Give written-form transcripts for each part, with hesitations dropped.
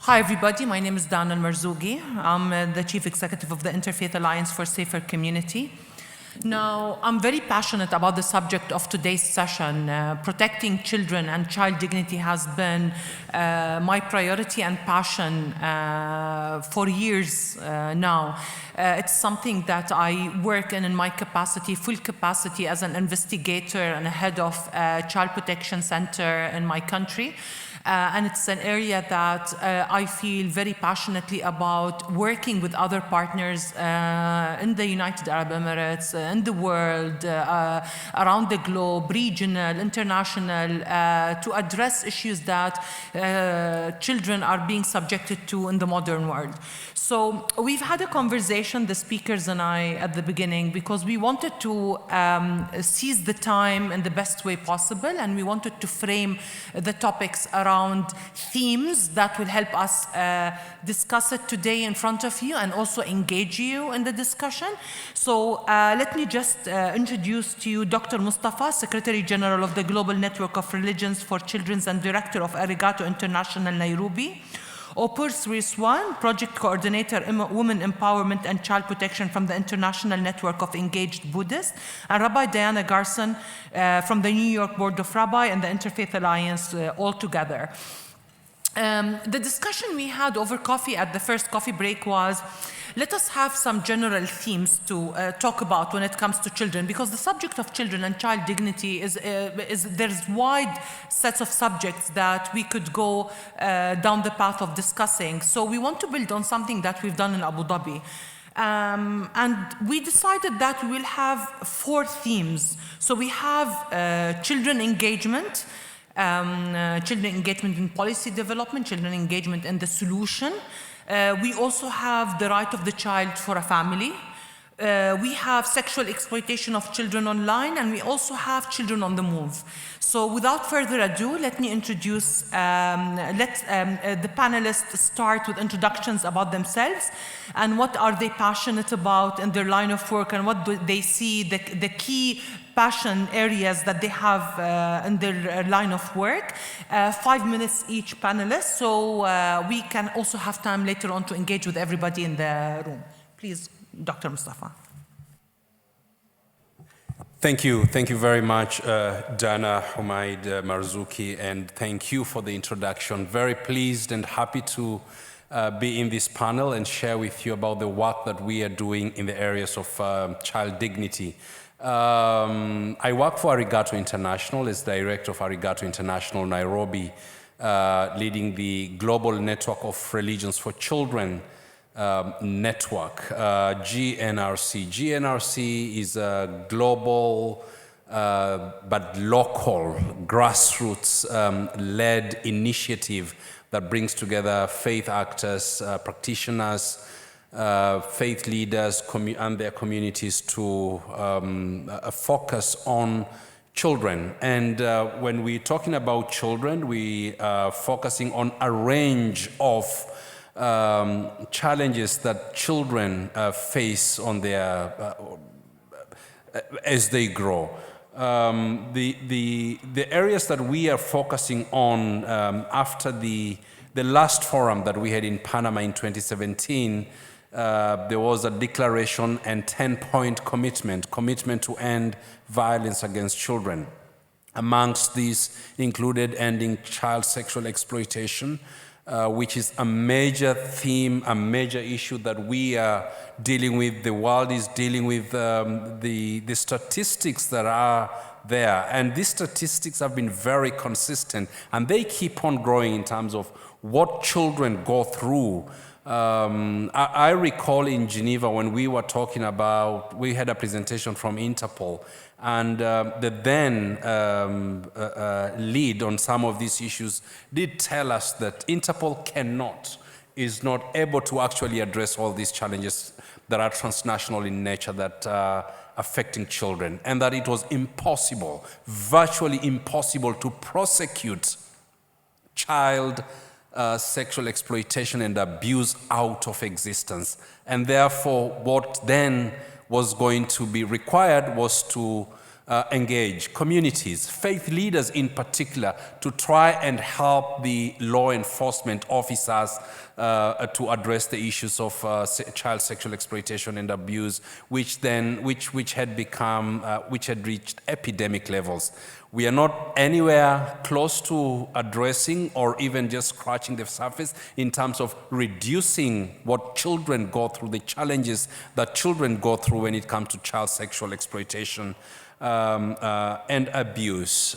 Hi everybody, my name is Diane Marzougi. I'm the Chief Executive of the Interfaith Alliance for Safer Community. Now, I'm very passionate about the subject of today's session. Protecting children and child dignity has been my priority and passion for years now. It's something that I work in my capacity, full capacity as an investigator and head of a child protection center in my country. And it's an area that I feel very passionately about, working with other partners in the United Arab Emirates, in the world, around the globe, regional, international, to address issues that children are being subjected to in the modern world. So we've had a conversation, the speakers and I, at the beginning, because we wanted to seize the time in the best way possible, and we wanted to frame the topics around themes that will help us discuss it today in front of you and also engage you in the discussion. So let me just introduce to you Dr. Mustafa, Secretary General of the Global Network of Religions for Children and Director of Arigato International Nairobi. Opor Srisuwan, Project Coordinator, Women Empowerment and Child Protection from the International Network of Engaged Buddhists, and Rabbi Diane Gerson from the New York Board of Rabbi and the Interfaith Alliance all together. The discussion we had over coffee at the first coffee break was, let us have some general themes to talk about when it comes to children, because the subject of children and child dignity there's wide sets of subjects that we could go down the path of discussing. So we want to build on something that we've done in Abu Dhabi. And we decided that we will have 4 themes. So we have children engagement, children engagement in policy development, children engagement in the solution. We also have the right of the child for a family. We have sexual exploitation of children online, and we also have children on the move. So without further ado, let me introduce, the panelists start with introductions about themselves and what are they passionate about in their line of work, and what do they see the key passion areas that they have in their line of work. 5 minutes each panelist, so we can also have time later on to engage with everybody in the room. Please, Dr. Mustafa. Thank you very much, Dana, Humaid, Marzouki, and thank you for the introduction. Very pleased and happy to be in this panel and share with you about the work that we are doing in the areas of child dignity. I work for Arigato International as Director of Arigato International Nairobi, leading the Global Network of Religions for Children network, GNRC. GNRC is a global but local grassroots led initiative that brings together faith actors, practitioners, faith leaders and their communities to focus on children. And when we're talking about children, we are focusing on a range of challenges that children face on their as they grow. The areas that we are focusing on after the last forum that we had in Panama in 2017, there was a declaration and 10-point commitment to end violence against children. Amongst these included ending child sexual exploitation, which is a major theme, a major issue that we are dealing with. The world is dealing with the statistics that are there. And these statistics have been very consistent, and they keep on growing in terms of what children go through. I recall in Geneva when we were talking about, we had a presentation from Interpol, and the then lead on some of these issues did tell us that Interpol is not able to actually address all these challenges that are transnational in nature that are affecting children, and that it was impossible, virtually impossible, to prosecute child sexual exploitation and abuse out of existence. And therefore, what then was going to be required was to engage communities, faith leaders in particular, to try and help the law enforcement officers to address the issues of child sexual exploitation and abuse, which had reached epidemic levels. We are not anywhere close to addressing or even just scratching the surface in terms of reducing what children go through, the challenges that children go through when it comes to child sexual exploitation and abuse.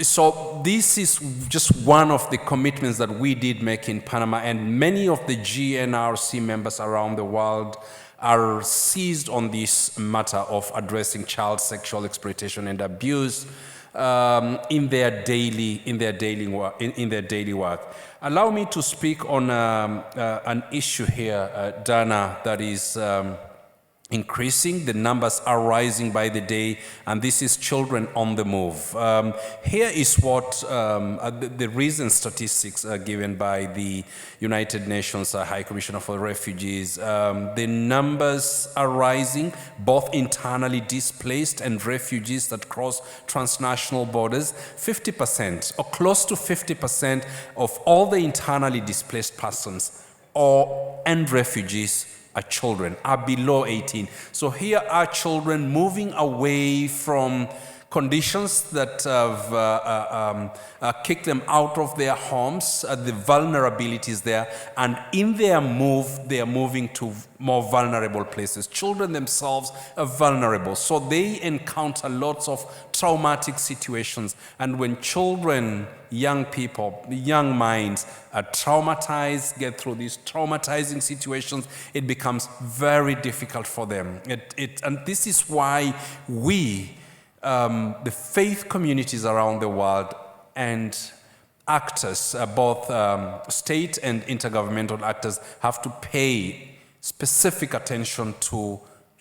So this is just one of the commitments that we did make in Panama, and many of the GNRC members around the world are seized on this matter of addressing child sexual exploitation and abuse in their daily work. Allow me to speak on an issue here, Dana, that is increasing. The numbers are rising by the day, and this is children on the move. Here is what the recent statistics are given by the United Nations High Commissioner for Refugees. The numbers are rising, both internally displaced and refugees that cross transnational borders. 50% or close to 50% of all the internally displaced persons and refugees are children, are below 18. So here are children moving away from conditions that have kicked them out of their homes, the vulnerabilities there, and in their move, they are moving to more vulnerable places. Children themselves are vulnerable, so they encounter lots of traumatic situations. And when children, young people, young minds are traumatized, get through these traumatizing situations, it becomes very difficult for them. And this is why we, the faith communities around the world and actors, both state and intergovernmental actors, have to pay specific attention to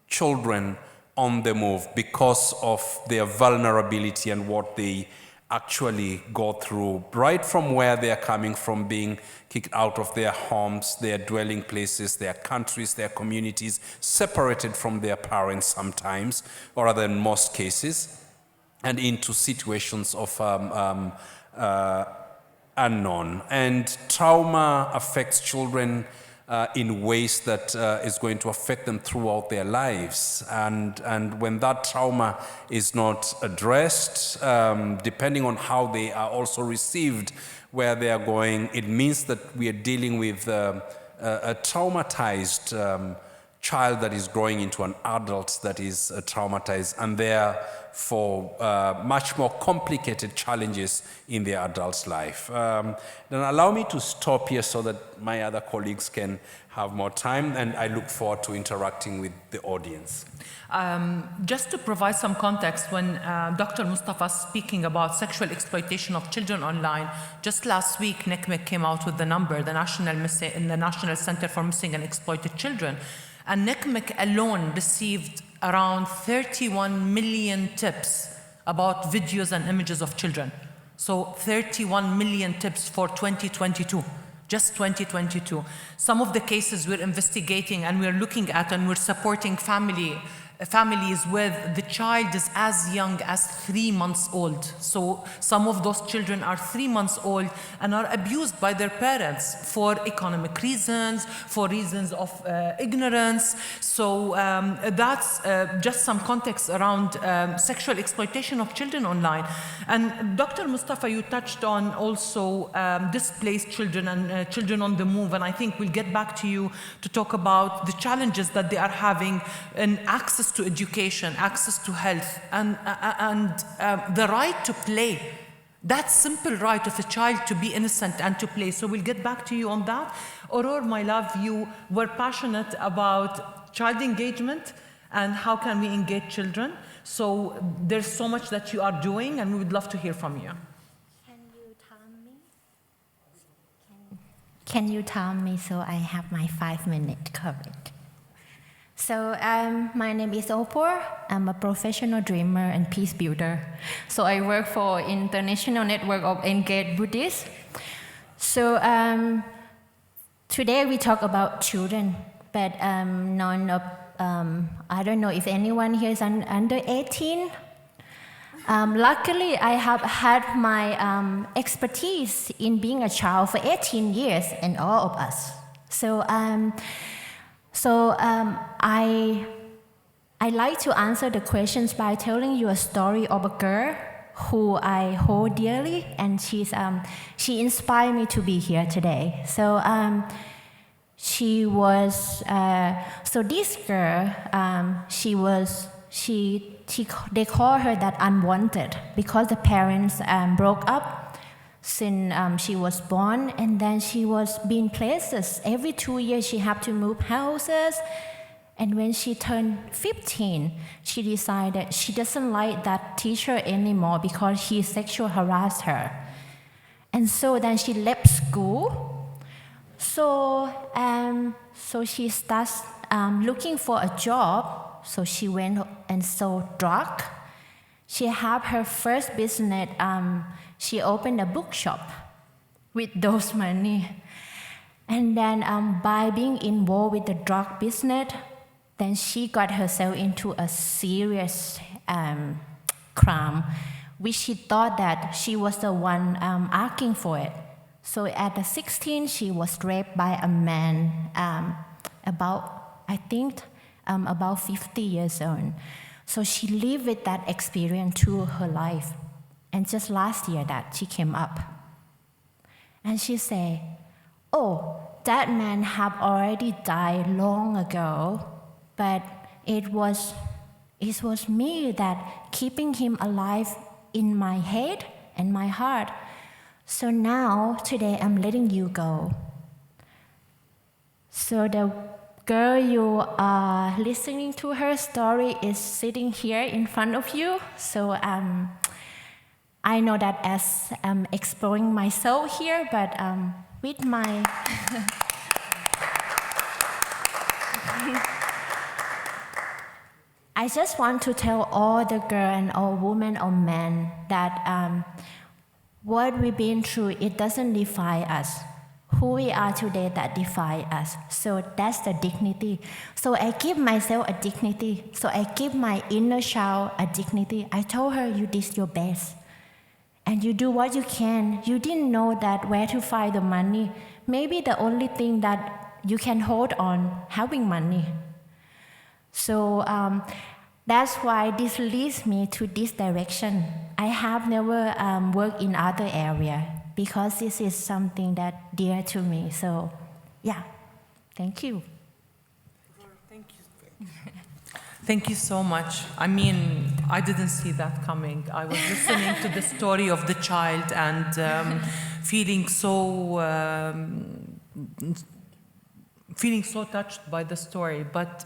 children on the move because of their vulnerability and what they actually go through, right from where they are coming from, being kicked out of their homes, their dwelling places, their countries, their communities, separated from their parents sometimes, or rather in most cases, and into situations of unknown. And trauma affects children in ways that is going to affect them throughout their lives. And when that trauma is not addressed, depending on how they are also received, where they are going, it means that we are dealing with a traumatized child that is growing into an adult that is traumatized, and therefore much more complicated challenges in their adult's life. Then allow me to stop here so that my other colleagues can have more time, and I look forward to interacting with the audience. Just to provide some context, when Dr. Mustafa is speaking about sexual exploitation of children online, just last week, NCMEC came out with the number, the National Center for Missing and Exploited Children. And NCMEC alone received around 31 million tips about videos and images of children. So 31 million tips for 2022, just 2022. Some of the cases we're investigating and we're looking at and we're supporting families with the child is as young as 3 months old. So some of those children are 3 months old and are abused by their parents for economic reasons, for reasons of ignorance. So that's just some context around sexual exploitation of children online. And Dr. Mustafa, you touched on also displaced children and children on the move. And I think we'll get back to you to talk about the challenges that they are having in access to education, access to health, and the right to play. That simple right of a child to be innocent and to play. So we'll get back to you on that. Aurora, my love, you were passionate about child engagement and how can we engage children. So there's so much that you are doing, and we would love to hear from you. Can you time me so I have my 5 minutes covered? So my name is Opor. I'm a professional dreamer and peace builder. So I work for International Network of Engaged Buddhists. So today we talk about children, but none of I don't know if anyone here is under 18. Luckily, I have had my expertise in being a child for 18 years, and all of us. So I like to answer the questions by telling you a story of a girl who I hold dearly, and she inspired me to be here today. So this girl, they call her that unwanted because the parents broke up since she was born, and then she was being places. Every 2 years she had to move houses, and when she turned 15, she decided she doesn't like that teacher anymore because he sexually harassed her. And so then she left school. So she starts looking for a job. So she went and sold drugs. She had her first business. She opened a bookshop with those money. And then by being involved with the drug business, then she got herself into a serious crime, which she thought that she was the one asking for it. So at 16, she was raped by a man about 50 years old. So she lived with that experience through her life. And just last year that she came up. And she said, oh, that man have already died long ago, but it was me that keeping him alive in my head and my heart. So now, today, I'm letting you go. So the girl you are listening to her story is sitting here in front of you. So I know that as I'm exploring myself here, but with my I just want to tell all the girl and all women or men that what we've been through, it doesn't define us. Who we are today, that defines us. So that's the dignity. So I give myself a dignity. So I give my inner child a dignity. I told her, you did your best. And you do what you can. You didn't know that where to find the money. Maybe the only thing that you can hold on, having money. So that's why this leads me to this direction. I have never worked in other area because this is something that dear to me. So, yeah, thank you. Thank you. Thank you so much. I mean, I didn't see that coming. I was listening to the story of the child and feeling so touched by the story. But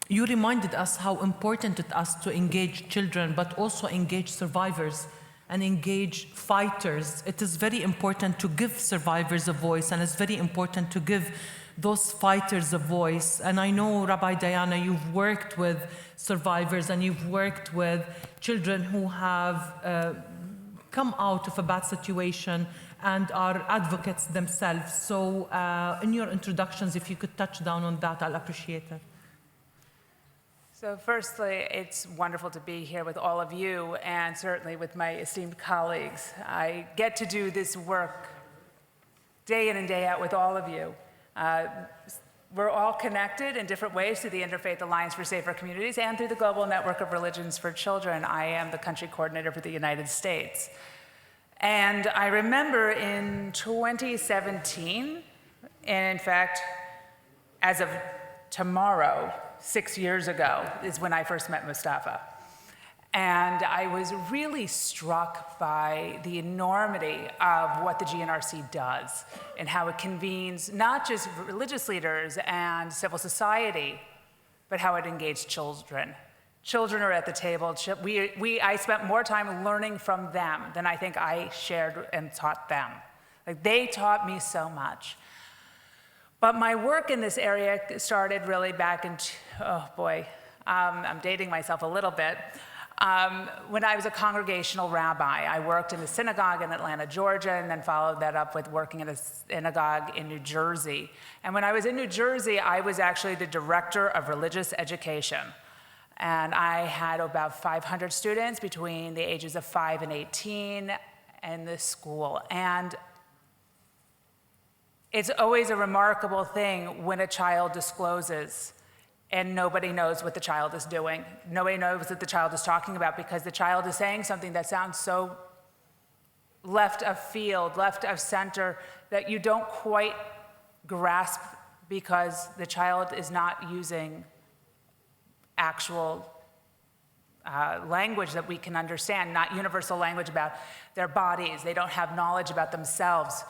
you reminded us how important it is to engage children, but also engage survivors and engage fighters. It is very important to give survivors a voice, and it's very important to give those fighters a voice. And I know, Rabbi Diana, you've worked with survivors and you've worked with children who have come out of a bad situation and are advocates themselves. So in your introductions, if you could touch down on that, I'll appreciate it. So firstly, it's wonderful to be here with all of you and certainly with my esteemed colleagues. I get to do this work day in and day out with all of you. We're all connected in different ways through the Interfaith Alliance for Safer Communities and through the Global Network of Religions for Children. I am the country coordinator for the United States. And I remember in 2017, and in fact, as of tomorrow, 6 years ago is when I first met Mustafa. And I was really struck by the enormity of what the GNRC does and how it convenes not just religious leaders and civil society, but how it engaged children. Children are at the table. I spent more time learning from them than I think I shared and taught them. Like, they taught me so much. But my work in this area started really back in, I'm dating myself a little bit. When I was a congregational rabbi, I worked in a synagogue in Atlanta, Georgia, and then followed that up with working in a synagogue in New Jersey. And when I was in New Jersey, I was actually the director of religious education. And I had about 500 students between the ages of 5 and 18 in this school. And it's always a remarkable thing when a child discloses and nobody knows what the child is doing. Nobody knows what the child is talking about because the child is saying something that sounds so left of field, left of center, that you don't quite grasp because the child is not using actual language that we can understand, not universal language about their bodies. They don't have knowledge about themselves.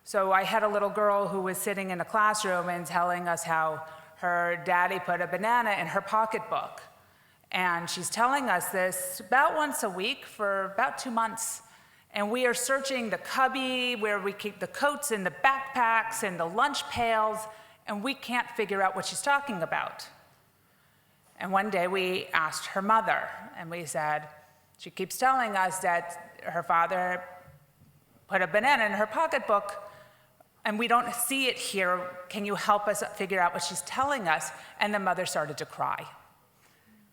So I had a little girl who was sitting in a classroom and telling us how her daddy put a banana in her pocketbook. And she's telling us this about once a week for about 2 months. And we are searching the cubby where we keep the coats and the backpacks and the lunch pails, and we can't figure out what she's talking about. And one day we asked her mother, and we said, she keeps telling us that her father put a banana in her pocketbook, and we don't see it here. Can you help us figure out what she's telling us? And the mother started to cry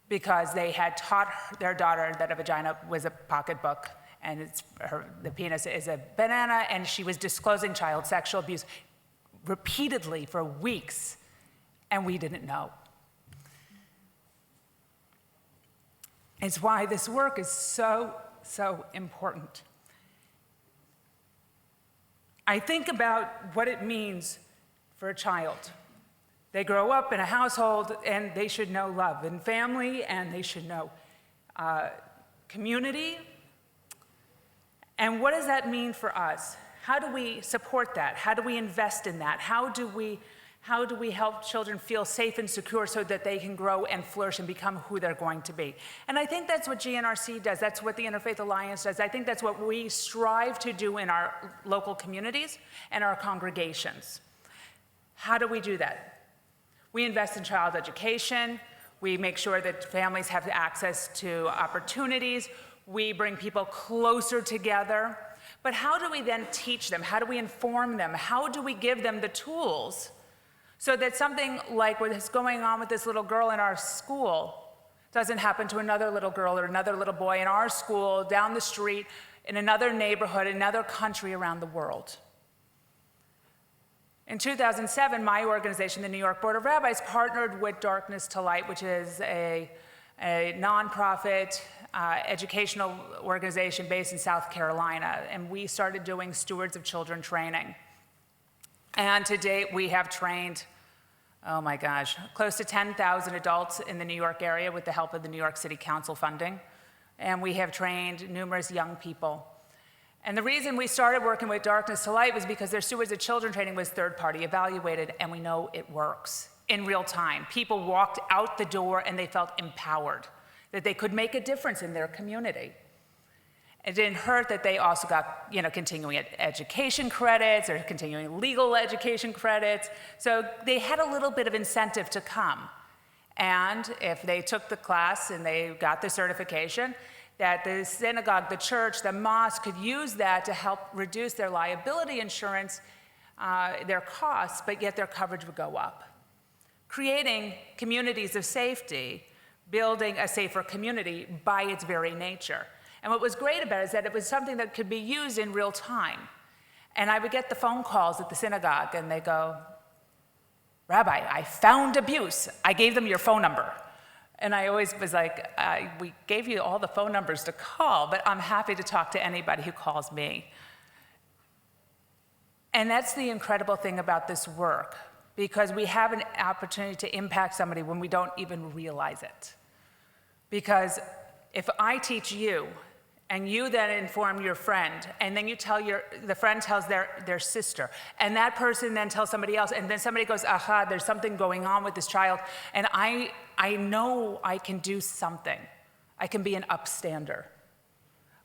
because they had taught their daughter that a vagina was a pocketbook and the penis is a banana, and she was disclosing child sexual abuse repeatedly for weeks, and we didn't know. It's why this work is so, so important. I think about what it means for a child. They grow up in a household and they should know love and family, and they should know community. And what does that mean for us? How do we support that? How do we invest in that? How do we help children feel safe and secure so that they can grow and flourish and become who they're going to be? And I think that's what GNRC does. That's what the Interfaith Alliance does. I think that's what we strive to do in our local communities and our congregations. How do we do that? We invest in child education. We make sure that families have access to opportunities. We bring people closer together. But how do we then teach them? How do we inform them? How do we give them the tools so that something like what is going on with this little girl in our school doesn't happen to another little girl or another little boy in our school, down the street, in another neighborhood, in another country around the world? In 2007, my organization, the New York Board of Rabbis, partnered with Darkness to Light, which is a nonprofit educational organization based in South Carolina, and we started doing Stewards of Children training. And to date, we have trained, oh my gosh, close to 10,000 adults in the New York area with the help of the New York City Council funding. And we have trained numerous young people. And the reason we started working with Darkness to Light was because their Stewards of Children training was third-party evaluated, and we know it works in real time. People walked out the door and they felt empowered, that they could make a difference in their community. It didn't hurt that they also got, continuing education credits or continuing legal education credits. So they had a little bit of incentive to come. And if they took the class and they got the certification, that the synagogue, the church, the mosque could use that to help reduce their liability insurance, their costs, but yet their coverage would go up. Creating communities of safety, building a safer community by its very nature. And what was great about it is that it was something that could be used in real time. And I would get the phone calls at the synagogue, and they go, "Rabbi, I found abuse. I gave them your phone number." And I always was like, we gave you all the phone numbers to call, but I'm happy to talk to anybody who calls me. And that's the incredible thing about this work, because we have an opportunity to impact somebody when we don't even realize it. Because if I teach you, and you then inform your friend, and then you tell the friend tells their sister, and that person then tells somebody else, and then somebody goes, aha, there's something going on with this child, and I know I can do something. I can be an upstander.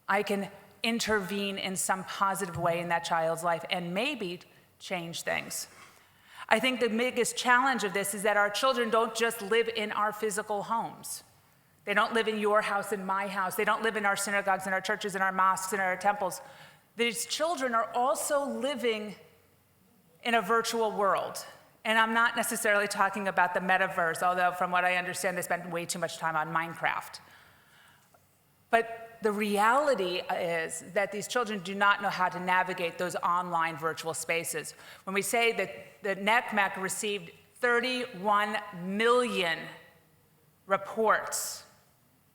I can intervene in some positive way in that child's life and maybe change things. I think the biggest challenge of this is that our children don't just live in our physical homes. They don't live in your house and my house. They don't live in our synagogues and our churches and our mosques and our temples. These children are also living in a virtual world. And I'm not necessarily talking about the metaverse, although from what I understand, they spend way too much time on Minecraft. But the reality is that these children do not know how to navigate those online virtual spaces. When we say that the NCMEC received 31 million reports,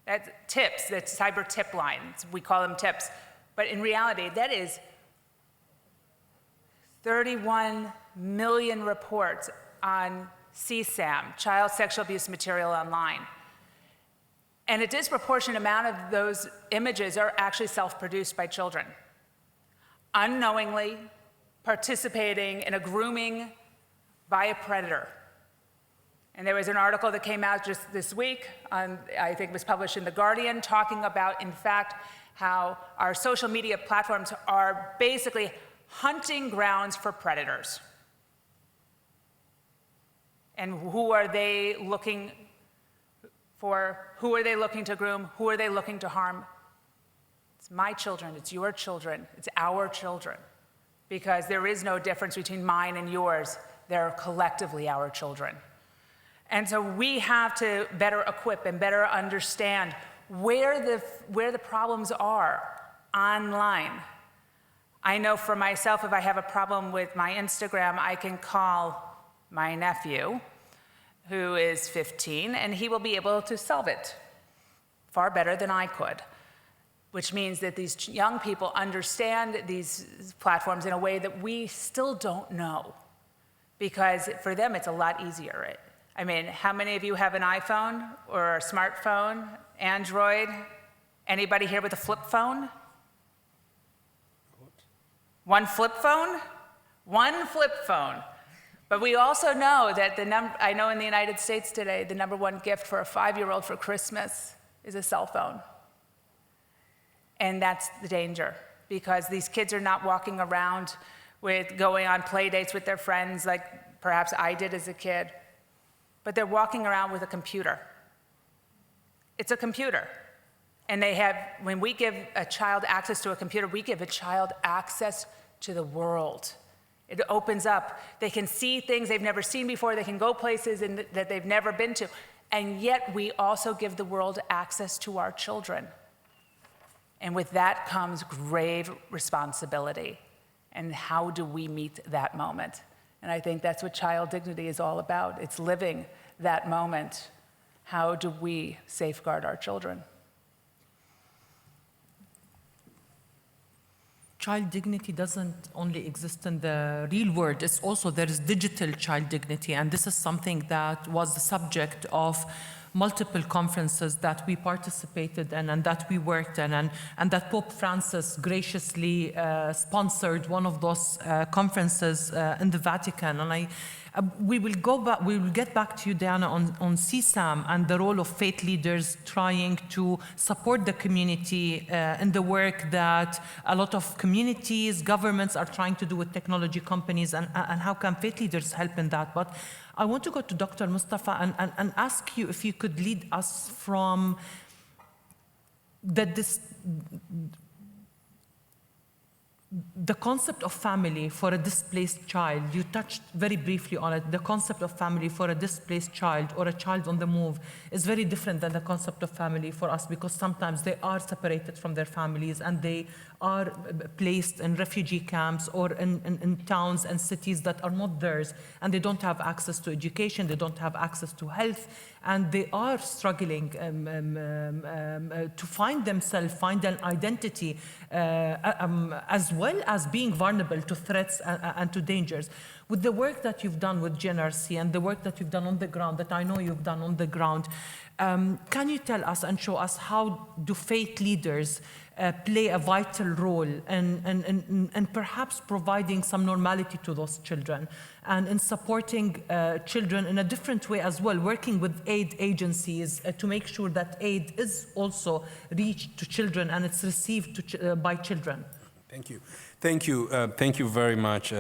that's tips, that's cyber tip lines, we call them tips. But in reality, that is 31 million reports on CSAM, child sexual abuse material online. And a disproportionate amount of those images are actually self-produced by children, unknowingly participating in a grooming by a predator. And there was an article that came out just this week, I think it was published in The Guardian, talking about, in fact, how our social media platforms are basically hunting grounds for predators. And who are they looking for? Who are they looking to groom? Who are they looking to harm? It's my children, it's your children, it's our children. Because there is no difference between mine and yours. They're collectively our children. And so we have to better equip and better understand where the problems are online. I know for myself, if I have a problem with my Instagram, I can call my nephew, who is 15, and he will be able to solve it far better than I could, which means that these young people understand these platforms in a way that we still don't know, because for them it's a lot easier. I mean, how many of you have an iPhone or a smartphone, Android? Anybody here with a flip phone? One flip phone? One flip phone. But we also know that I know in the United States today, the #1 gift for a 5-year-old for Christmas is a cell phone. And that's the danger, because these kids are not walking around with going on play dates with their friends like perhaps I did as a kid, but they're walking around with a computer. It's a computer. And when we give a child access to a computer, we give a child access to the world. It opens up. They can see things they've never seen before. They can go places that they've never been to. And yet we also give the world access to our children. And with that comes grave responsibility. And how do we meet that moment? And I think that's what child dignity is all about. It's living that moment. How do we safeguard our children? Child dignity doesn't only exist in the real world, it's also, there is digital child dignity, and this is something that was the subject of multiple conferences that we participated in and that we worked in, and that Pope Francis graciously sponsored one of those conferences in the Vatican. And we will get back to you, Diana, on CSAM and the role of faith leaders trying to support the community in the work that a lot of communities, governments are trying to do with technology companies, and how can faith leaders help in that. But I want to go to Dr. Mustafa and ask you if you could lead us from the concept of family for a displaced child. You touched very briefly on it. The concept of family for a displaced child or a child on the move is very different than the concept of family for us, because sometimes they are separated from their families and they are placed in refugee camps or in towns and cities that are not theirs, and they don't have access to education, they don't have access to health, and they are struggling to find themselves, find an identity, as well as being vulnerable to threats and to dangers. With the work that you've done with GNRC and the work that you've done on the ground, that I know you've done on the ground, can you tell us and show us how do faith leaders play a vital role in perhaps providing some normality to those children and in supporting children in a different way as well, working with aid agencies to make sure that aid is also reached to children and it's received by children? Thank you. Thank you very much,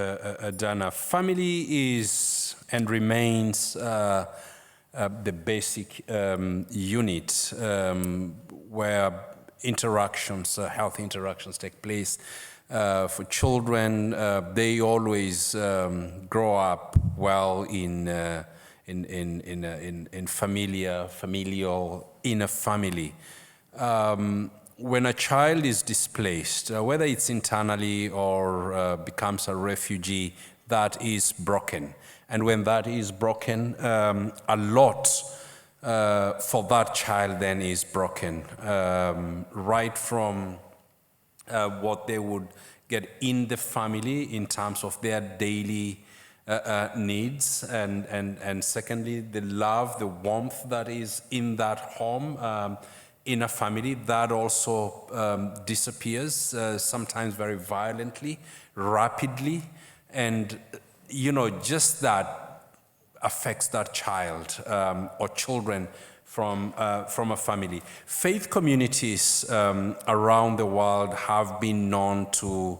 Dana. Family is and remains the basic unit where interactions, healthy interactions take place. For children, they always grow up well in familial, in a family. When a child is displaced, whether it's internally or becomes a refugee, that is broken. And when that is broken, a lot for that child then is broken, right from what they would get in the family in terms of their daily needs, and secondly, the love, the warmth that is in that home, in a family, that also disappears, sometimes very violently, rapidly, and just that affects that child or children from a family. Faith communities around the world have been known to,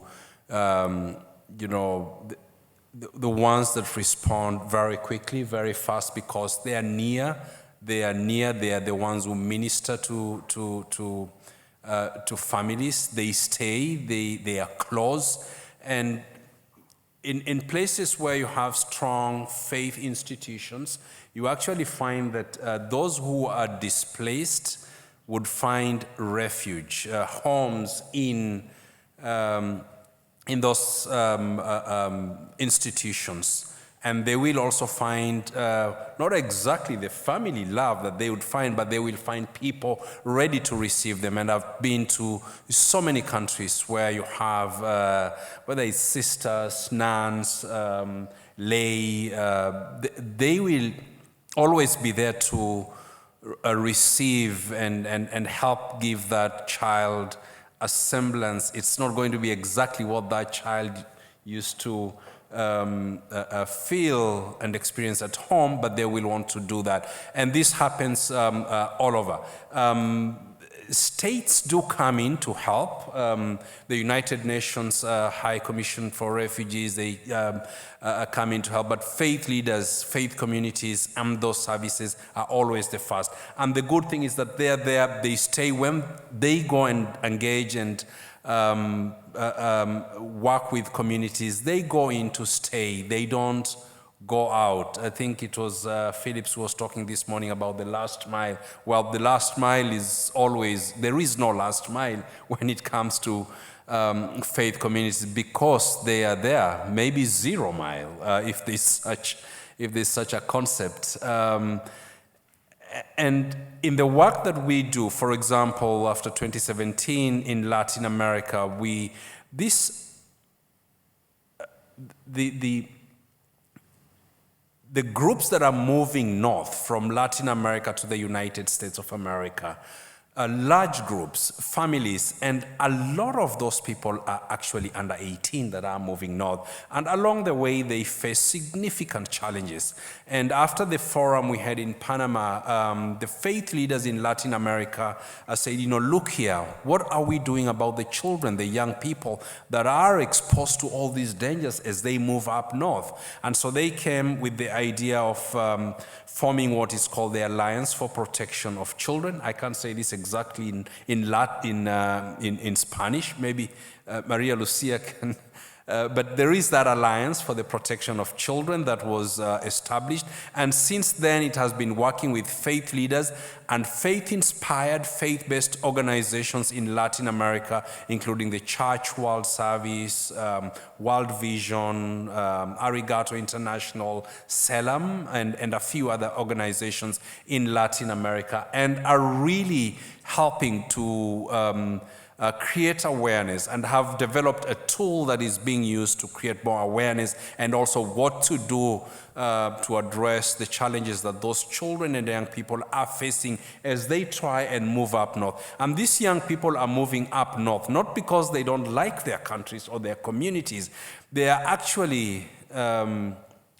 the ones that respond very quickly, very fast, because they are near. They are the ones who minister to families. They stay. They are close, and in places where you have strong faith institutions, you actually find that those who are displaced would find refuge, homes in those institutions. And they will also find not exactly the family love that they would find, but they will find people ready to receive them. And I've been to so many countries where you have, whether it's sisters, nuns, lay, they will always be there to receive and help give that child a semblance. It's not going to be exactly what that child used to feel and experience at home, but they will want to do that. And this happens all over. States do come in to help. The United Nations High Commission for Refugees, they come in to help, but faith leaders, faith communities, and those services are always the first. And the good thing is that they're there, they stay. When they go and engage and work with communities, they go in to stay. They don't go out. I think it was Phillips who was talking this morning about the last mile. Well, the last mile is always, there is no last mile when it comes to faith communities, because they are there. Maybe 0 mile, if there's such a concept. And in the work that we do, for example, after 2017 in Latin America, the groups that are moving north from Latin America to the United States of America, large groups, families, and a lot of those people are actually under 18 that are moving north. And along the way, they face significant challenges. And after the forum we had in Panama, the faith leaders in Latin America said, look here, what are we doing about the children, the young people that are exposed to all these dangers as they move up north? And so they came with the idea of forming what is called the Alliance for Protection of Children. I can't say this exactly in Spanish. Maybe Maria Lucia can. But there is that Alliance for the Protection of Children that was established. And since then, it has been working with faith leaders and faith-inspired, faith-based organizations in Latin America, including the Church World Service, World Vision, Arigato International, Selam, and a few other organizations in Latin America, and are really helping to create awareness, and have developed a tool that is being used to create more awareness, and also what to do to address the challenges that those children and young people are facing as they try and move up north. And these young people are moving up north, not because they don't like their countries or their communities. They are actually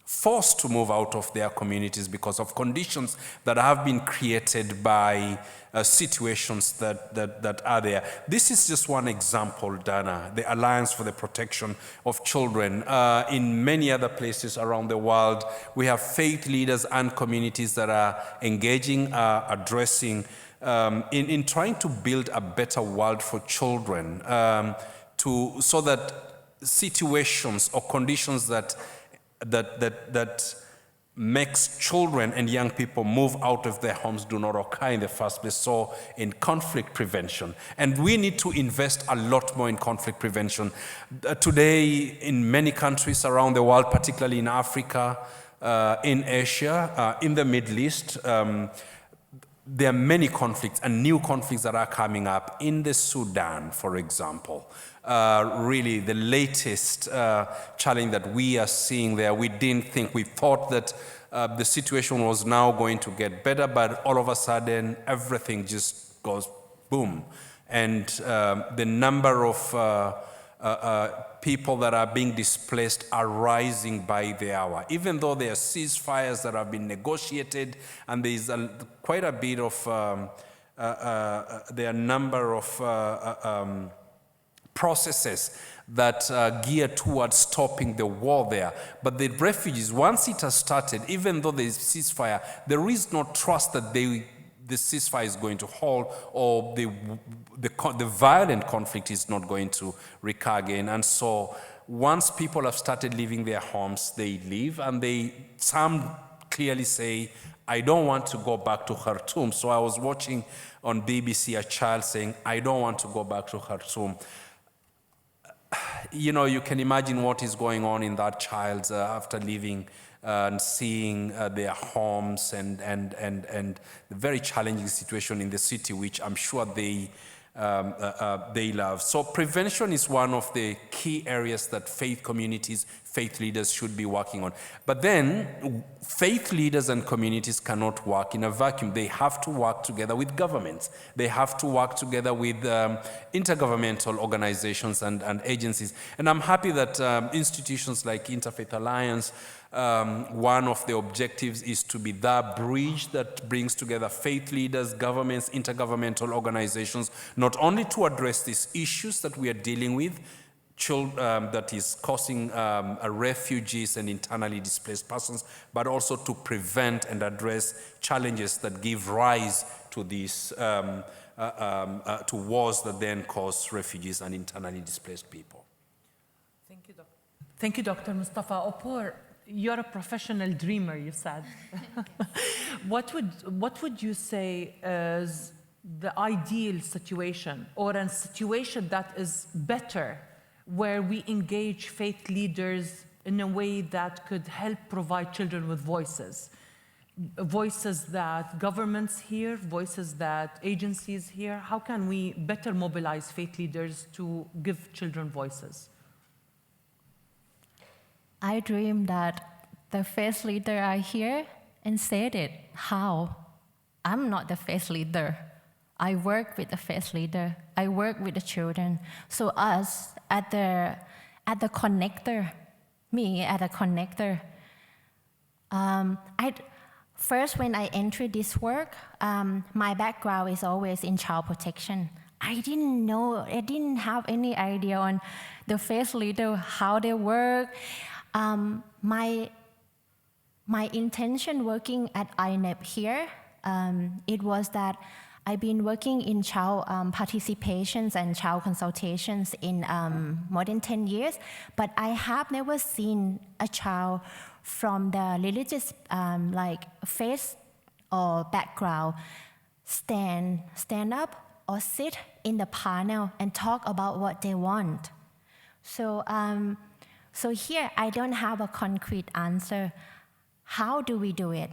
forced to move out of their communities because of conditions that have been created by situations that are there. This is just one example, Dana, the Alliance for the Protection of Children. In many other places around the world, we have faith leaders and communities that are engaging, addressing, in trying to build a better world for children, so that situations or conditions that makes children and young people move out of their homes do not occur in the first place. So in conflict prevention. And we need to invest a lot more in conflict prevention. Today, in many countries around the world, particularly in Africa, in Asia, in the Middle East, there are many conflicts and new conflicts that are coming up. In the Sudan, for example, really the latest challenge that we are seeing there, we thought that the situation was now going to get better, but all of a sudden everything just goes boom. And the number of people that are being displaced are rising by the hour. Even though there are ceasefires that have been negotiated, and there is quite a bit of, there are a number of processes that gear towards stopping the war there. But the refugees, once it has started, even though there is ceasefire, there is no trust that the ceasefire is going to hold, or the violent conflict is not going to recur again. And so once people have started leaving their homes, they leave, and some clearly say, I don't want to go back to Khartoum. So I was watching on BBC a child saying, I don't want to go back to Khartoum. You know, you can imagine what is going on in that child after leaving and seeing their homes and the very challenging situation in the city, which I'm sure they love. So prevention is one of the key areas that faith communities, faith leaders should be working on. But then faith leaders and communities cannot work in a vacuum. They have to work together with governments. They have to work together with intergovernmental organizations and agencies. And I'm happy that institutions like Interfaith Alliance, one of the objectives is to be the bridge that brings together faith leaders, governments, intergovernmental organizations, not only to address these issues that we are dealing with, that is causing refugees and internally displaced persons, but also to prevent and address challenges that give rise to these to wars that then cause refugees and internally displaced people. Thank you, Thank you, Dr. Mustafa. Opor, you're a professional dreamer, you said. What would you say is the ideal situation, or a situation that is better, where we engage faith leaders in a way that could help provide children with voices? Voices that governments hear, voices that agencies hear. How can we better mobilize faith leaders to give children voices? I dream that the faith leader are here and said it. How? I'm not the faith leader. I work with the faith leader. I work with the children. So us at the connector, me at a connector. First, when I entered this work, my background is always in child protection. I didn't have any idea on the faith leader, how they work. My intention working at INEP here, it was that I've been working in child participations and child consultations in more than 10 years, but I have never seen a child from the religious faith or background stand up or sit in the panel and talk about what they want. So here I don't have a concrete answer. How do we do it?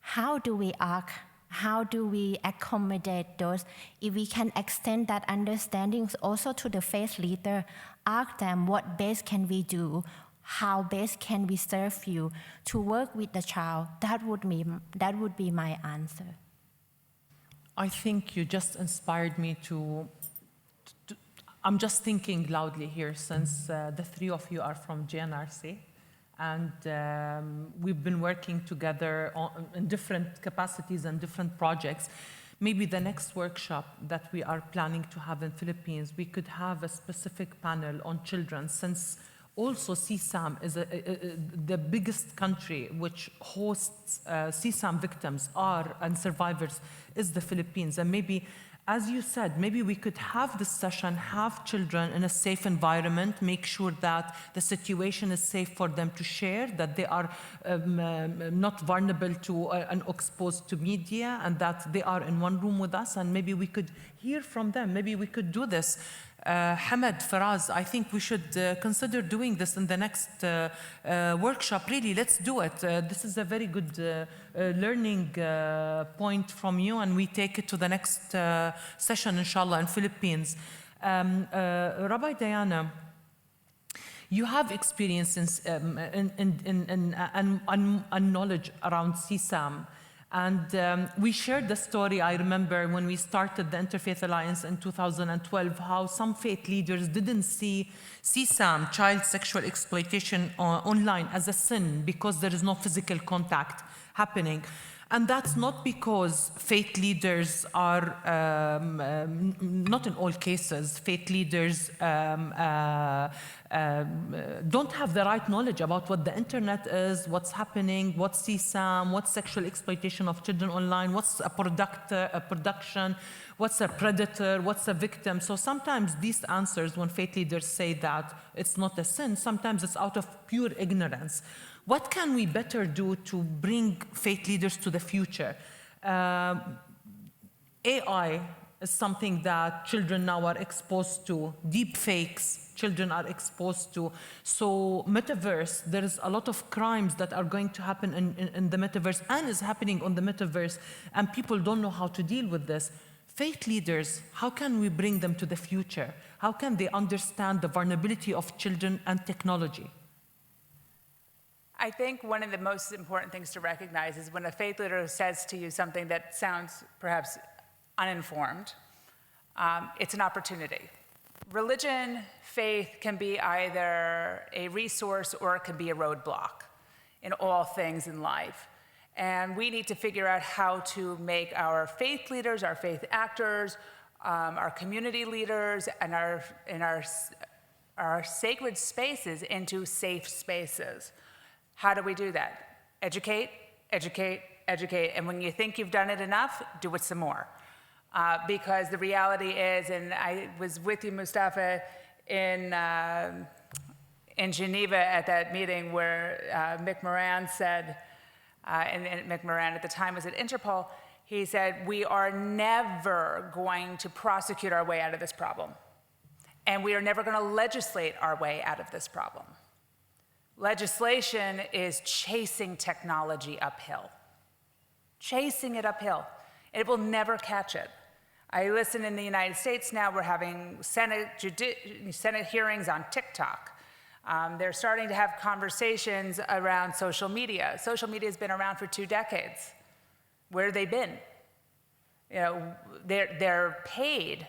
How do we act? How do we accommodate those? If we can extend that understanding also to the faith leader, ask them what best can we do? How best can we serve you to work with the child? That would be my answer. I think you just inspired me to I'm just thinking loudly here, since the three of you are from GNRC. And we've been working together in different capacities and different projects. Maybe the next workshop that we are planning to have in Philippines, we could have a specific panel on children, since also CSAM is the biggest country which hosts CSAM victims and survivors is the Philippines. And maybe, as you said, maybe we could have this session, have children in a safe environment, make sure that the situation is safe for them to share, that they are not vulnerable to and exposed to media, and that they are in one room with us, and maybe we could hear from them. Maybe we could do this. Humaid, Faraz, I think we should consider doing this in the next workshop. Really, let's do it. This is a very good learning point from you, and we take it to the next session, inshallah, in Philippines. Rabbi Diana, you have experience and knowledge around CSAM. And we shared the story, I remember, when we started the Interfaith Alliance in 2012, how some faith leaders didn't see CSAM, child sexual exploitation online, as a sin because there is no physical contact happening. And that's not because faith leaders are, not in all cases, faith leaders don't have the right knowledge about what the internet is, what's happening, what's CSAM, what's sexual exploitation of children online, what's a production, what's a predator, what's a victim. So sometimes these answers, when faith leaders say that it's not a sin, sometimes it's out of pure ignorance. What can we better do to bring faith leaders to the future? AI is something that children now are exposed to. Deep fakes, children are exposed to. So metaverse, there is a lot of crimes that are going to happen in the metaverse and is happening on the metaverse, and people don't know how to deal with this. Faith leaders, how can we bring them to the future? How can they understand the vulnerability of children and technology? I think one of the most important things to recognize is when a faith leader says to you something that sounds perhaps uninformed, it's an opportunity. Religion, faith can be either a resource or it can be a roadblock in all things in life. And we need to figure out how to make our faith leaders, our faith actors, our community leaders, and our sacred spaces into safe spaces. How do we do that? Educate, educate, educate. And when you think you've done it enough, do it some more. Because the reality is, and I was with you, Mustafa, in Geneva at that meeting where Mick Moran said, and Mick Moran at the time was at Interpol, he said, we are never going to prosecute our way out of this problem. And we are never going to legislate our way out of this problem. Legislation is chasing technology uphill. Chasing it uphill. It will never catch it. I listen in the United States now, we're having Senate hearings on TikTok. They're starting to have conversations around social media. Social media has been around for 2 decades. Where have they been? You know, they're paid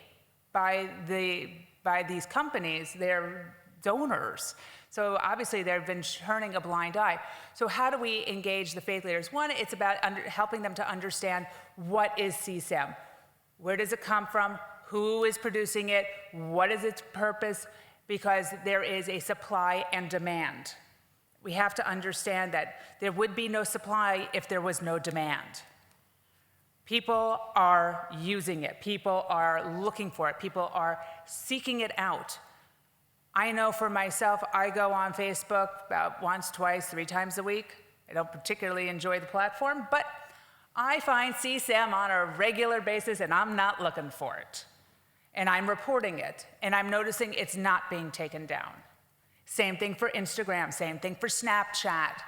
by these companies, they're donors. So obviously they've been turning a blind eye. So how do we engage the faith leaders? One, it's about helping them to understand what is CSAM. Where does it come from? Who is producing it? What is its purpose? Because there is a supply and demand. We have to understand that there would be no supply if there was no demand. People are using it. People are looking for it. People are seeking it out. I know for myself, I go on Facebook about once, twice, 3 times a week. I don't particularly enjoy the platform, but I find CSAM on a regular basis and I'm not looking for it. And I'm reporting it, and I'm noticing it's not being taken down. Same thing for Instagram, same thing for Snapchat.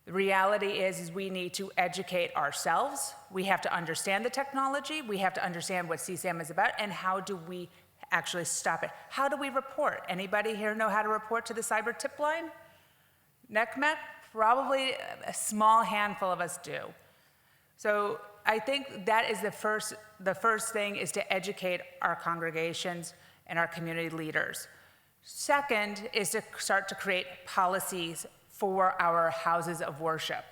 The reality is we need to educate ourselves. We have to understand the technology. We have to understand what CSAM is about, and how do we actually stop it. How do we report? Anybody here know how to report to the cyber tip line? NECMEC? Probably a small handful of us do. So I think that is the first thing, is to educate our congregations and our community leaders. Second is to start to create policies for our houses of worship.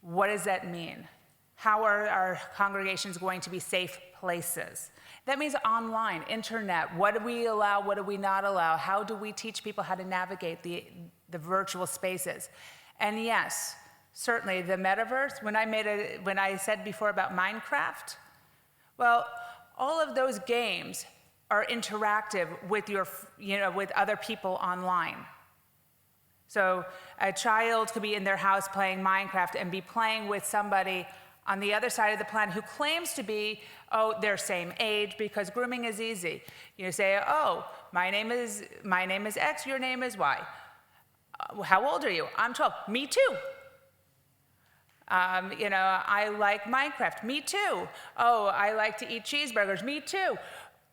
What does that mean? How are our congregations going to be safe places? That means online, internet. What do we allow? What do we not allow? How do we teach people how to navigate the virtual spaces? And yes, certainly the metaverse, when I said before about Minecraft, well, all of those games are interactive with with other people online. So a child could be in their house playing Minecraft and be playing with somebody on the other side of the planet who claims to be, their same age, because grooming is easy. You say, my name is X, your name is Y. How old are you? I'm 12. Me too. I like Minecraft. Me too. I like to eat cheeseburgers. Me too.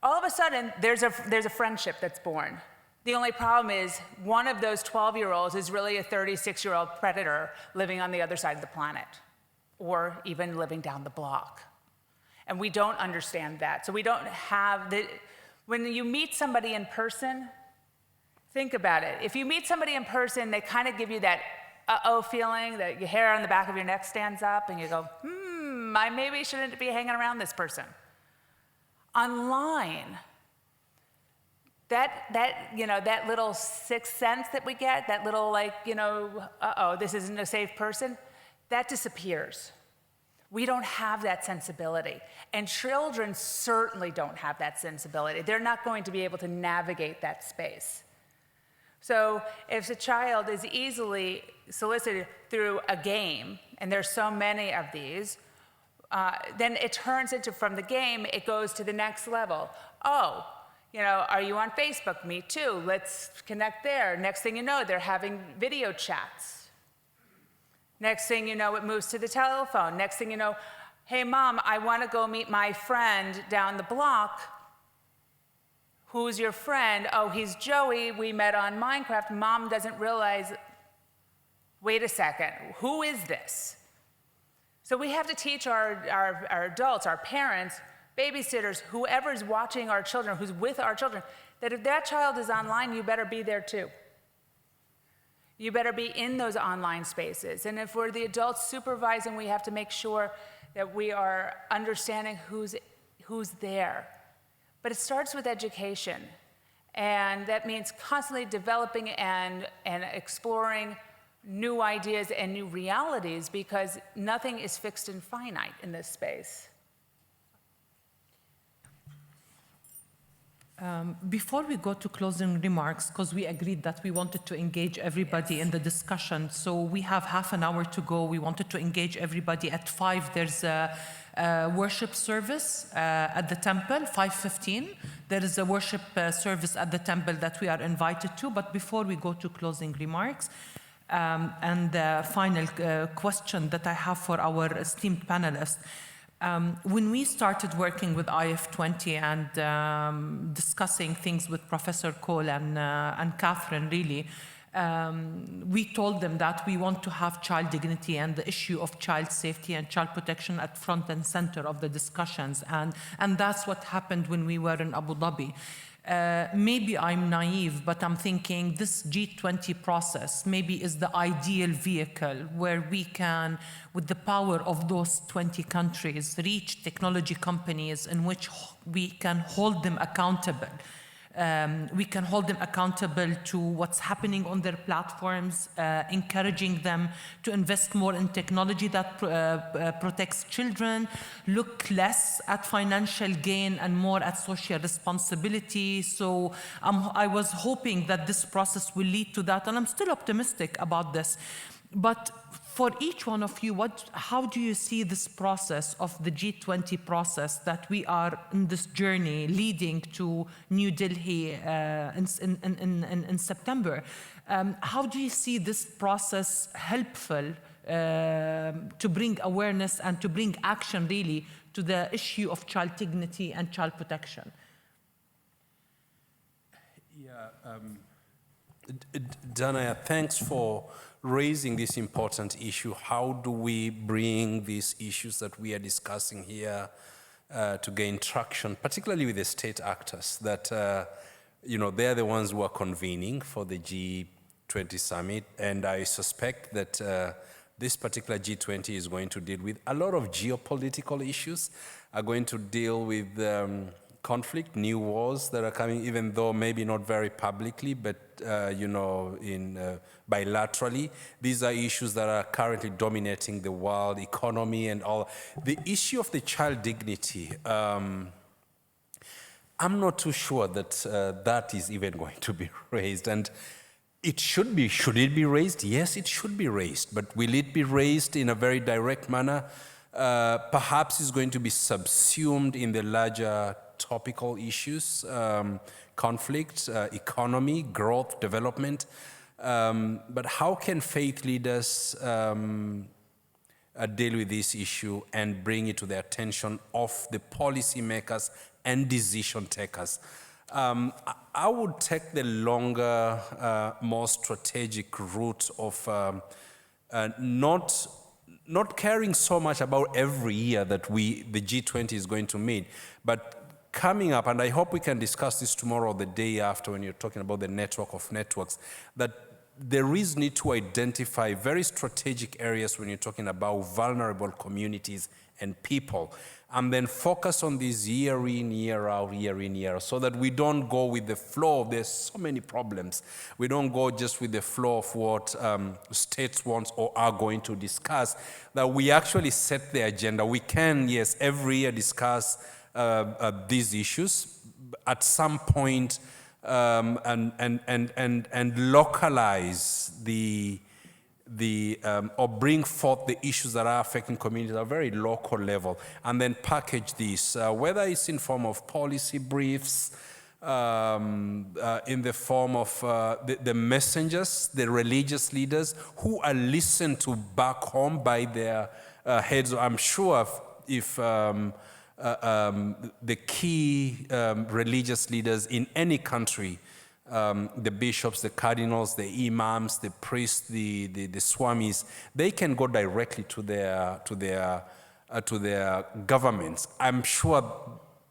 All of a sudden, there's a friendship that's born. The only problem is one of those 12-year-olds is really a 36-year-old predator living on the other side of the planet, or even living down the block. And we don't understand that. So we don't have when you meet somebody in person, think about it. If you meet somebody in person, they kind of give you that uh-oh feeling, that your hair on the back of your neck stands up, and you go, I maybe shouldn't be hanging around this person. Online, that little sixth sense that we get, that little this isn't a safe person, that disappears. We don't have that sensibility. And children certainly don't have that sensibility. They're not going to be able to navigate that space. So if a child is easily solicited through a game, and there's so many of these, then it turns into, from the game, it goes to the next level. Are you on Facebook? Me too. Let's connect there. Next thing you know, they're having video chats. Next thing you know, it moves to the telephone. Next thing you know, hey, Mom, I want to go meet my friend down the block. Who's your friend? He's Joey. We met on Minecraft. Mom doesn't realize, wait a second, who is this? So we have to teach our adults, our parents, babysitters, whoever's watching our children, who's with our children, that if that child is online, you better be there too. You better be in those online spaces. And if we're the adults supervising, we have to make sure that we are understanding who's there. But it starts with education. And that means constantly developing and exploring new ideas and new realities, because nothing is fixed and finite in this space. Before we go to closing remarks, because we agreed that we wanted to engage everybody in the discussion, so we have half an hour to go. We wanted to engage everybody at 5. There's a worship service at the temple, 5:15. There is a worship service at the temple that we are invited to. But before we go to closing remarks, and the final question that I have for our esteemed panelists, when we started working with IF20 and discussing things with Professor Cole and Catherine, really, we told them that we want to have child dignity and the issue of child safety and child protection at front and center of the discussions. And that's what happened when we were in Abu Dhabi. Maybe I'm naive, but I'm thinking this G20 process maybe is the ideal vehicle where we can, with the power of those 20 countries, reach technology companies in which we can hold them accountable. We can hold them accountable to what's happening on their platforms, encouraging them to invest more in technology that protects children, look less at financial gain and more at social responsibility. So I was hoping that this process will lead to that, and I'm still optimistic about this. But for each one of you, how do you see this process of the G20 process that we are in this journey leading to New Delhi in September? How do you see this process helpful to bring awareness and to bring action really to the issue of child dignity and child protection? Yeah, Diane, thanks for raising this important issue. How do we bring these issues that we are discussing here to gain traction, particularly with the state actors that they're the ones who are convening for the G20 summit, and I suspect that this particular G20 is going to deal with a lot of geopolitical issues, are going to deal with conflict, new wars that are coming, even though maybe not very publicly, but bilaterally. These are issues that are currently dominating the world economy and all. The issue of the child dignity, I'm not too sure that that is even going to be raised. And should it be raised? Yes, it should be raised. But will it be raised in a very direct manner? Perhaps it's going to be subsumed in the larger topical issues, conflict, economy, growth, development. But how can faith leaders deal with this issue and bring it to the attention of the policymakers and decision takers? I would take the longer, more strategic route of not caring so much about every year that the G20 is going to meet, but coming up, and I hope we can discuss this tomorrow or the day after when you're talking about the network of networks, that there is need to identify very strategic areas when you're talking about vulnerable communities and people, and then focus on these year in, year out, so that we don't go with the flow. There's so many problems. We don't go just with the flow of what states want or are going to discuss, that we actually set the agenda. We can, yes, every year discuss these issues at some point, and localize or bring forth the issues that are affecting communities at a very local level, and then package this, whether it's in form of policy briefs, in the form of the messengers, the religious leaders who are listened to back home by their heads. I'm sure if the key religious leaders in any country, the bishops, the cardinals, the imams, the priests, the swamis, they can go directly to their governments. I'm sure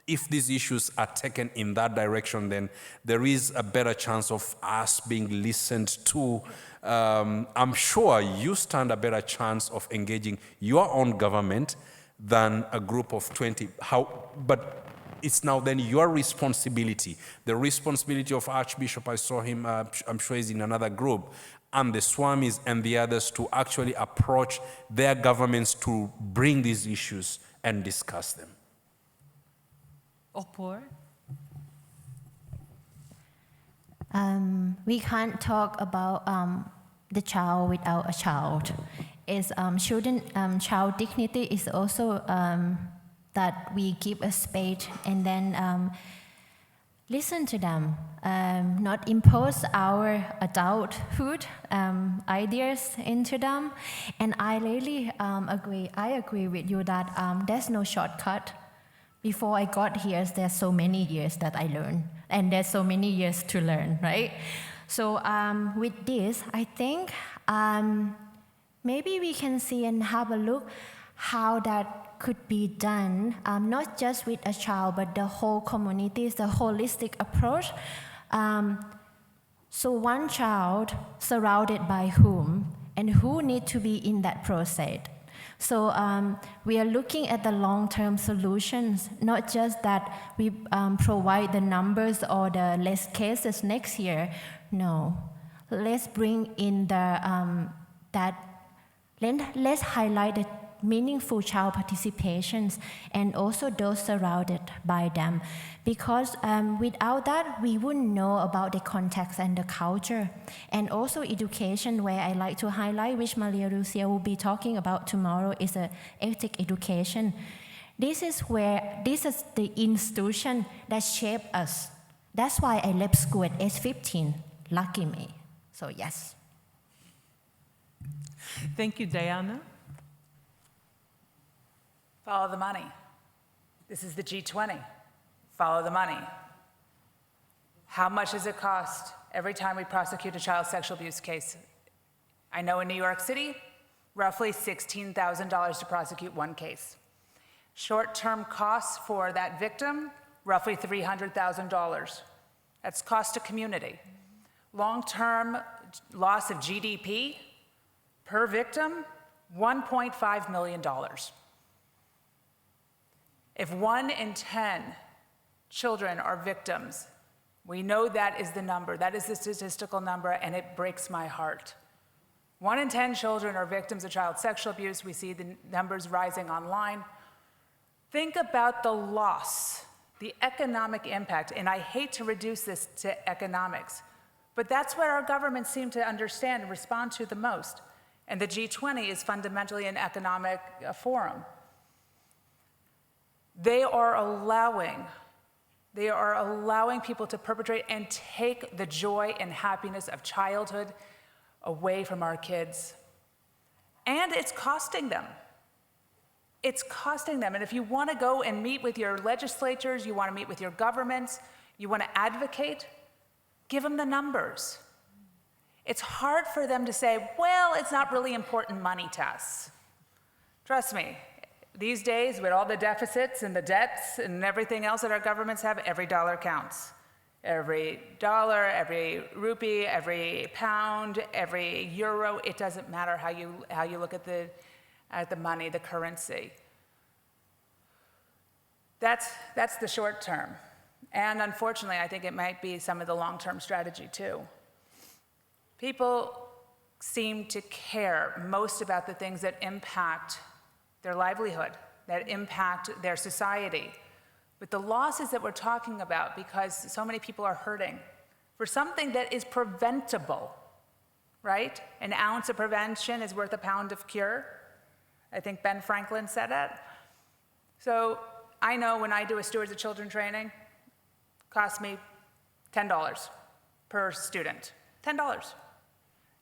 if these issues are taken in that direction, then there is a better chance of us being listened to. I'm sure you stand a better chance of engaging your own government than a group of 20. But it's now then your responsibility, the responsibility of Archbishop, I saw him, I'm sure he's in another group, and the Swamis and the others to actually approach their governments to bring these issues and discuss them. Opor? We can't talk about the child without a child. Child dignity is also that we give a space and then listen to them, not impose our adulthood ideas into them. And I really agree with you that there's no shortcut. Before I got here, there's so many years that I learned, and there's so many years to learn, right? So with this, I think maybe we can see and have a look how that could be done, not just with a child, but the whole community, the holistic approach. So one child surrounded by whom, and who need to be in that process. So we are looking at the long-term solutions, not just that we provide the numbers or the less cases next year. No, let's bring in the let's highlight the meaningful child participations and also those surrounded by them, because without that we wouldn't know about the context and the culture, and also education, where I like to highlight, which Maria Lucia will be talking about tomorrow, is ethic education. This is the institution that shaped us. That's why I left school at age 15. Lucky me. So yes. Thank you, Diana. Follow the money. This is the G20. Follow the money. How much does it cost every time we prosecute a child sexual abuse case? I know in New York City, roughly $16,000 to prosecute one case. Short-term costs for that victim, roughly $300,000. That's cost to community. Long-term loss of GDP per victim, $1.5 million. If 1 in 10 children are victims, we know that is the number, that is the statistical number, and it breaks my heart. 1 in 10 children are victims of child sexual abuse. We see the numbers rising online. Think about the loss, the economic impact, and I hate to reduce this to economics, but that's what our governments seem to understand and respond to the most. And the G20 is fundamentally an economic forum. They are allowing people to perpetrate and take the joy and happiness of childhood away from our kids. And it's costing them. It's costing them. And if you want to go and meet with your legislatures, you want to meet with your governments, you want to advocate, give them the numbers. It's hard for them to say, well, it's not really important money to us. Trust me, these days with all the deficits and the debts and everything else that our governments have, every dollar counts. Every dollar, every rupee, every pound, every euro, it doesn't matter how you look at the money, the currency. That's the short term. And unfortunately, I think it might be some of the long-term strategy too. People seem to care most about the things that impact their livelihood, that impact their society. But the losses that we're talking about, because so many people are hurting, for something that is preventable, right? An ounce of prevention is worth a pound of cure. I think Ben Franklin said it. So I know when I do a Stewards of Children training, it costs me $10 per student. $10.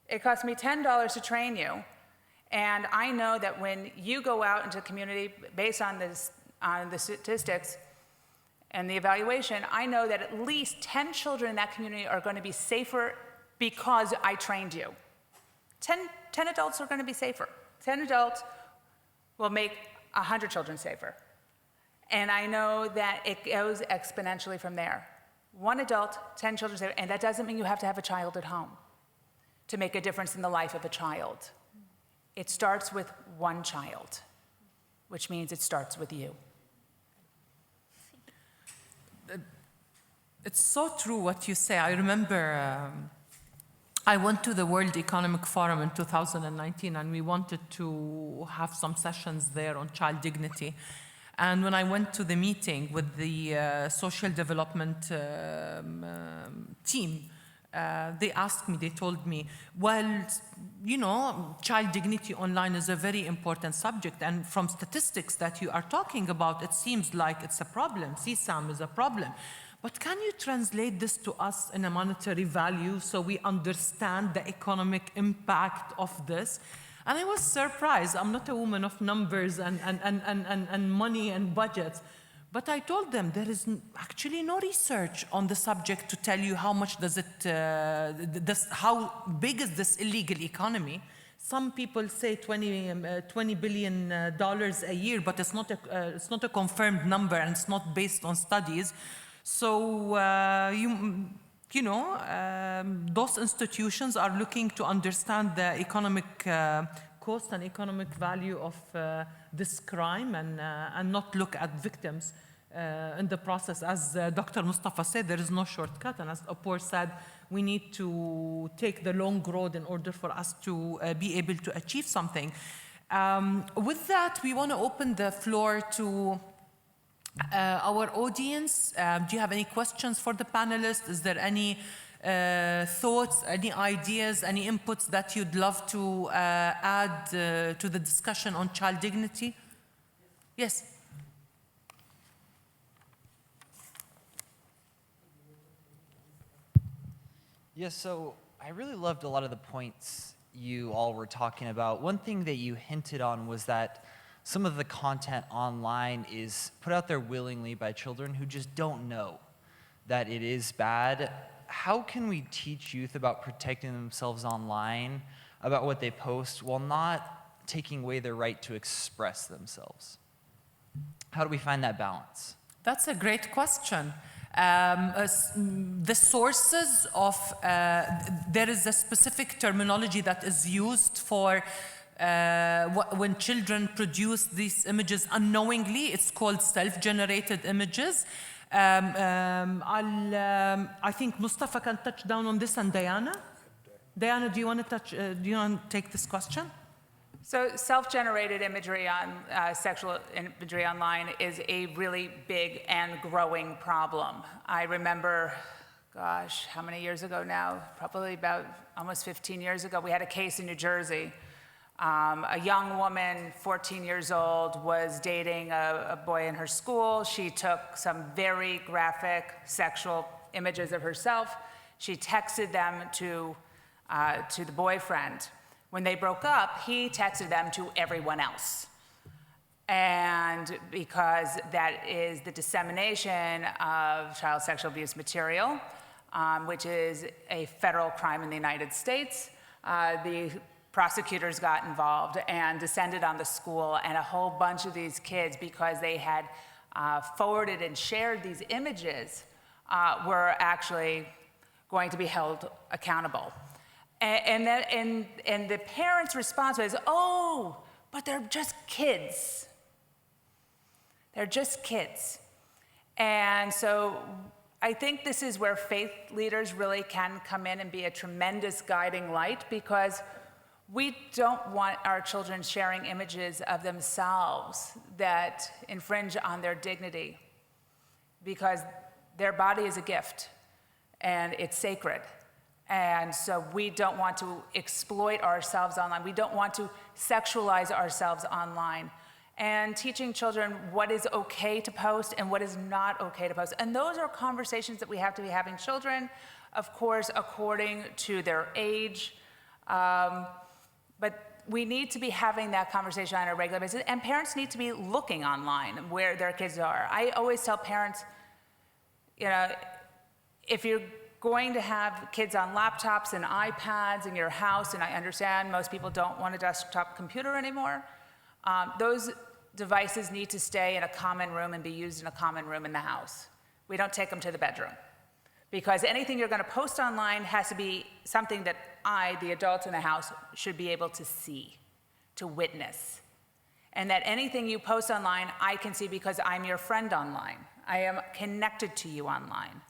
It costs me $10 to train you. And I know that when you go out into the community, based on the statistics and the evaluation, I know that at least 10 children in that community are going to be safer because I trained you. 10 adults are going to be safer. 10 adults will make 100 children safer. And I know that it goes exponentially from there. 1 adult, 10 children safer, and that doesn't mean you have to have a child at home to make a difference in the life of a child. It starts with 1 child, which means it starts with you. It's so true what you say. I remember I went to the World Economic Forum in 2019, and we wanted to have some sessions there on child dignity. And when I went to the meeting with the social development team, they asked me, they told me, well, you know, child dignity online is a very important subject, and from statistics that you are talking about, it seems like it's a problem. CSAM is a problem. But can you translate this to us in a monetary value so we understand the economic impact of this? And I was surprised. I'm not a woman of numbers and money and budgets. But I told them there is actually no research on the subject to tell you how much does it, how big is this illegal economy. Some people say $20 billion a year, but it's not a confirmed number, and it's not based on studies. So those institutions are looking to understand the economic cost and economic value of this crime, and not look at victims in the process. As Dr. Mustafa said, there is no shortcut, and as Opor said, we need to take the long road in order for us to be able to achieve something. With that, we want to open the floor to our audience. Do you have any questions for the panelists? Is there any thoughts, any ideas, any inputs that you'd love to add to the discussion on child dignity? Yes. Yes, so I really loved a lot of the points you all were talking about. One thing that you hinted on was that some of the content online is put out there willingly by children who just don't know that it is bad. How can we teach youth about protecting themselves online, about what they post, while not taking away their right to express themselves? How do we find that balance? That's a great question. The sources of, there is a specific terminology that is used for when children produce these images unknowingly. It's called self-generated images. I think Mustafa can touch down on this, and Diana. Diana, do you want to take this question? So self-generated imagery on sexual imagery online is a really big and growing problem. I remember, gosh, how many years ago now? Probably about almost 15 years ago, we had a case in New Jersey. A young woman, 14 years old, was dating a boy in her school. She took some very graphic sexual images of herself. She texted them to the boyfriend. When they broke up, he texted them to everyone else. And because that is the dissemination of child sexual abuse material, which is a federal crime in the United States, the prosecutors got involved and descended on the school, and a whole bunch of these kids, because they had forwarded and shared these images, were actually going to be held accountable. And the parents' response was, oh, but they're just kids. They're just kids. And so I think this is where faith leaders really can come in and be a tremendous guiding light, because we don't want our children sharing images of themselves that infringe on their dignity, because their body is a gift and it's sacred. And so we don't want to exploit ourselves online. We don't want to sexualize ourselves online. And teaching children what is okay to post and what is not okay to post. And those are conversations that we have to be having. Children, of course, according to their age. But we need to be having that conversation on a regular basis. And parents need to be looking online where their kids are. I always tell parents, you know, if you're going to have kids on laptops and iPads in your house, and I understand most people don't want a desktop computer anymore, those devices need to stay in a common room and be used in a common room in the house. We don't take them to the bedroom. Because anything you're going to post online has to be something that I, the adult in the house, should be able to see, to witness. And that anything you post online, I can see because I'm your friend online. I am connected to you online.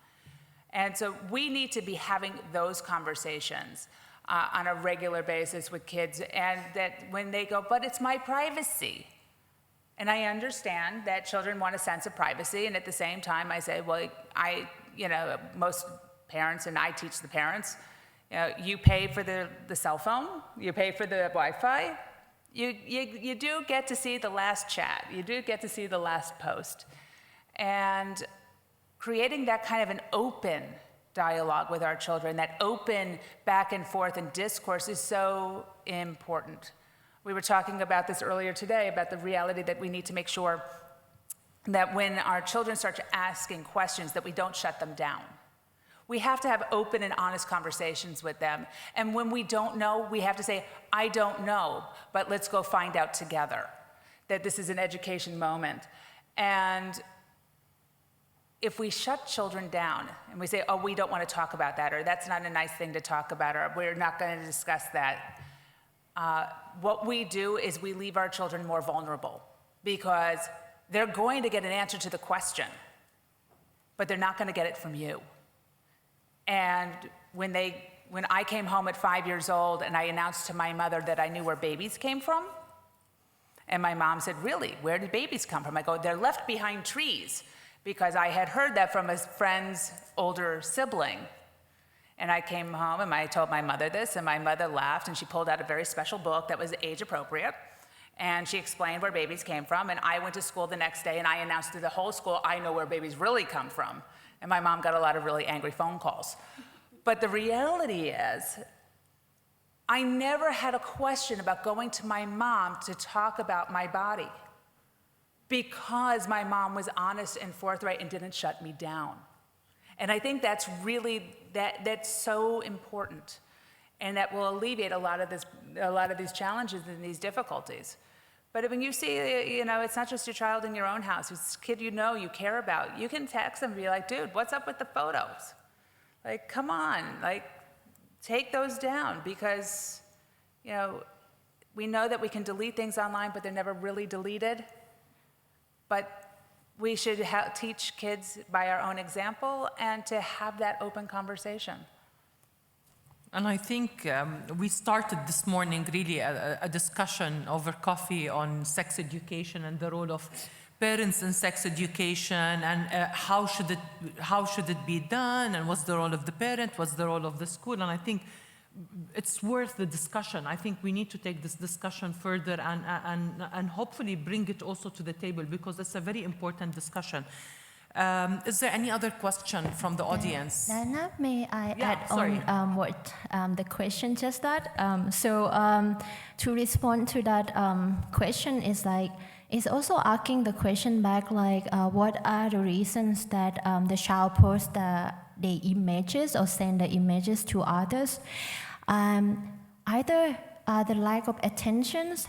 And so we need to be having those conversations on a regular basis with kids, and that when they go, but it's my privacy. And I understand that children want a sense of privacy, and at the same time I say, well, most parents, and I teach the parents, you pay for the cell phone, you pay for the Wi-Fi, you do get to see the last chat, you do get to see the last post. And creating that kind of an open dialogue with our children, that open back and forth and discourse is so important. We were talking about this earlier today, about the reality that we need to make sure that when our children start asking questions, that we don't shut them down. We have to have open and honest conversations with them. And when we don't know, we have to say, I don't know, but let's go find out together. That this is an education moment. And if we shut children down and we say, oh, we don't want to talk about that, or that's not a nice thing to talk about, or we're not going to discuss that, what we do is we leave our children more vulnerable, because they're going to get an answer to the question, but they're not going to get it from you. And when I came home at 5 years old and I announced to my mother that I knew where babies came from, and my mom said, really, where did babies come from? I go, they're left behind trees, because I had heard that from a friend's older sibling. And I came home and I told my mother this, and my mother laughed, and she pulled out a very special book that was age appropriate. And she explained where babies came from, and I went to school the next day and I announced to the whole school, I know where babies really come from. And my mom got a lot of really angry phone calls. But the reality is, I never had a question about going to my mom to talk about my body, because my mom was honest and forthright and didn't shut me down. And I think that's really, that's so important. And that will alleviate a lot of these challenges and these difficulties. But when you see, it's not just your child in your own house, it's a kid you care about, you can text them and be like, dude, what's up with the photos? Like, come on, take those down, because, we know that we can delete things online, but they're never really deleted. But we should teach kids by our own example and to have that open conversation. And I think we started this morning really a discussion over coffee on sex education and the role of parents in sex education, and how should it be done, and what's the role of the parent, what's the role of the school. And I think it's worth the discussion. I think we need to take this discussion further and hopefully bring it also to the table, because it's a very important discussion. Is there any other question from the audience? Diana, may I add sorry. on what the question just that? To respond to that question is it's also asking the question back, what are the reasons that the child posts the images or send the images to others? Either the lack of attentions,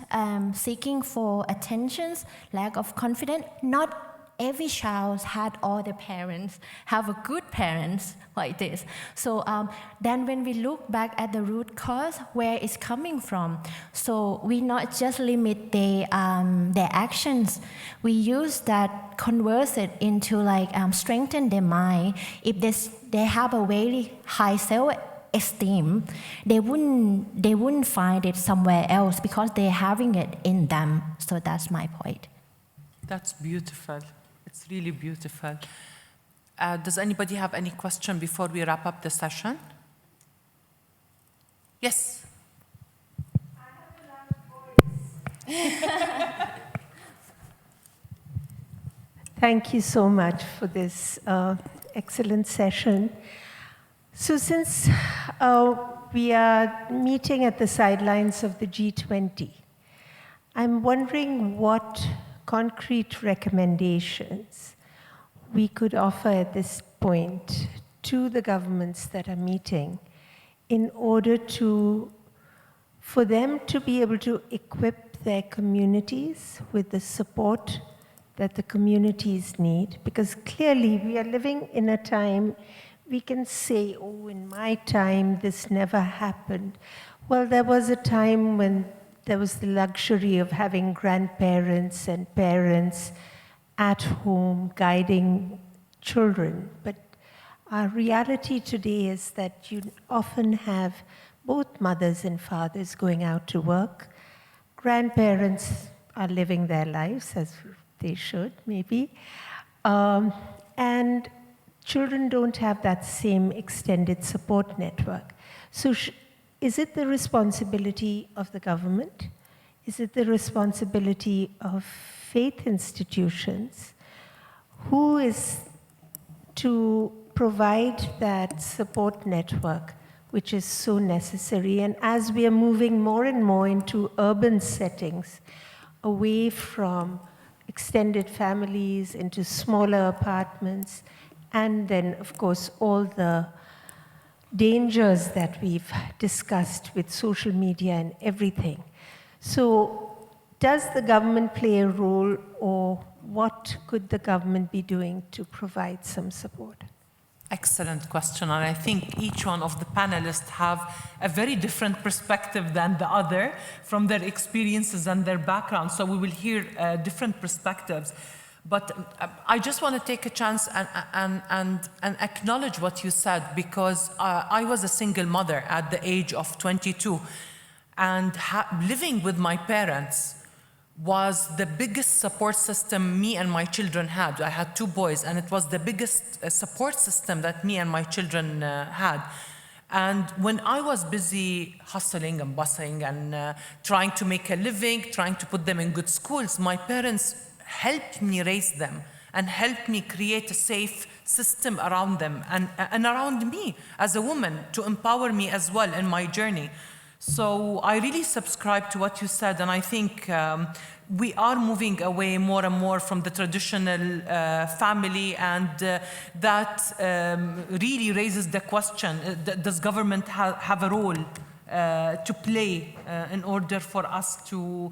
seeking for attentions, lack of confidence. Not every child had all the parents, have a good parents like this. So then when we look back at the root cause, where it's coming from, so we not just limit their actions, we use that, convert it into strengthen their mind. If they have a very high self-esteem, they wouldn't find it somewhere else because they're having it in them. So that's my point. That's beautiful. It's really beautiful. Does anybody have any question before we wrap up the session? Yes. I have a loud voice. Thank you so much for this excellent session. So since we are meeting at the sidelines of the G20, I'm wondering what concrete recommendations we could offer at this point to the governments that are meeting in order for them to be able to equip their communities with the support that the communities need. Because clearly we are living in a time we can say, oh, in my time this never happened. Well, there was a time when there was the luxury of having grandparents and parents at home guiding children. But our reality today is that you often have both mothers and fathers going out to work. Grandparents are living their lives as they should, maybe. And children don't have that same extended support network. So is it the responsibility of the government? Is it the responsibility of faith institutions? Who is to provide that support network, which is so necessary? And as we are moving more and more into urban settings, away from extended families, into smaller apartments, and then, of course, all the dangers that we've discussed with social media and everything. So does the government play a role, or what could the government be doing to provide some support? Excellent question, and I think each one of the panelists have a very different perspective than the other from their experiences and their background, so we will hear different perspectives. But I just want to take a chance and acknowledge what you said, because I was a single mother at the age of 22, and living with my parents was the biggest support system me and my children had. I had 2 boys, and it was the biggest support system that me and my children had. And when I was busy hustling and bustling and trying to make a living, trying to put them in good schools, my parents helped me raise them and helped me create a safe system around them and around me as a woman, to empower me as well in my journey. So I really subscribe to what you said, and I think we are moving away more and more from the traditional family, and that really raises the question, does government have a role to play in order for us to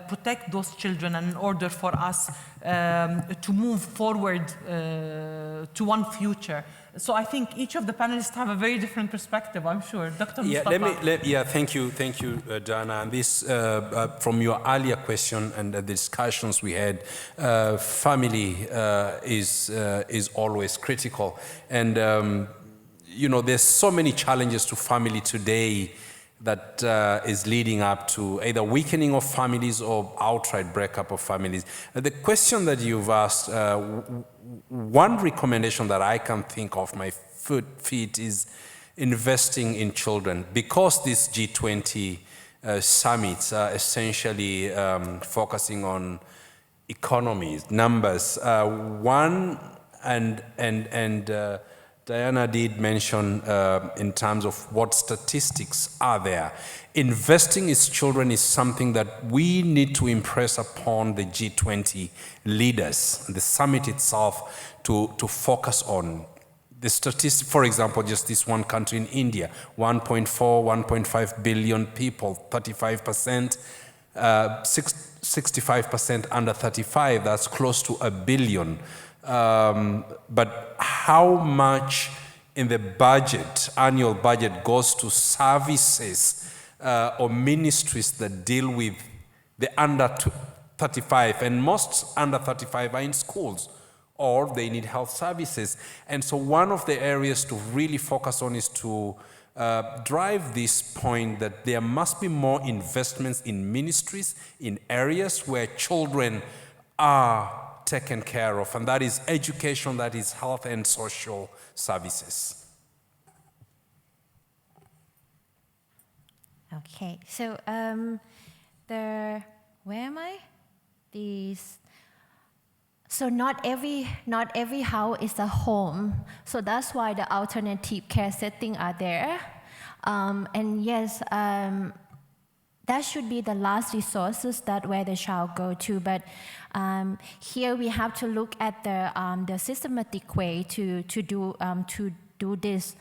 protect those children and in order for us to move forward to one future. So I think each of the panelists have a very different perspective, I'm sure. Dr. Mustafa. Thank you, Diana. And this, from your earlier question and the discussions we had, family is always critical. And, you know, there's so many challenges to family today that is leading up to either weakening of families or outright breakup of families. The question that you've asked, one recommendation that I can think of my feet is investing in children. Because these G20 summits are essentially focusing on economies, numbers. Diana did mention in terms of what statistics are there. Investing in children is something that we need to impress upon the G20 leaders, the summit itself, to focus on. The statistics, for example, just this one country in India, 1.4, 1.5 billion people, 35%, 65% under 35, that's close to a billion. But how much in the budget, annual budget, goes to services or ministries that deal with the under 35, and most under 35 are in schools or they need health services. And so one of the areas to really focus on is to drive this point that there must be more investments in ministries, in areas where children are taken care of, and that is education, that is health and social services. Okay, so where am I? So not every house is a home. So that's why the alternative care settings are there. And yes, that should be the last resources that where the child go to. But here we have to look at the systematic way to do this.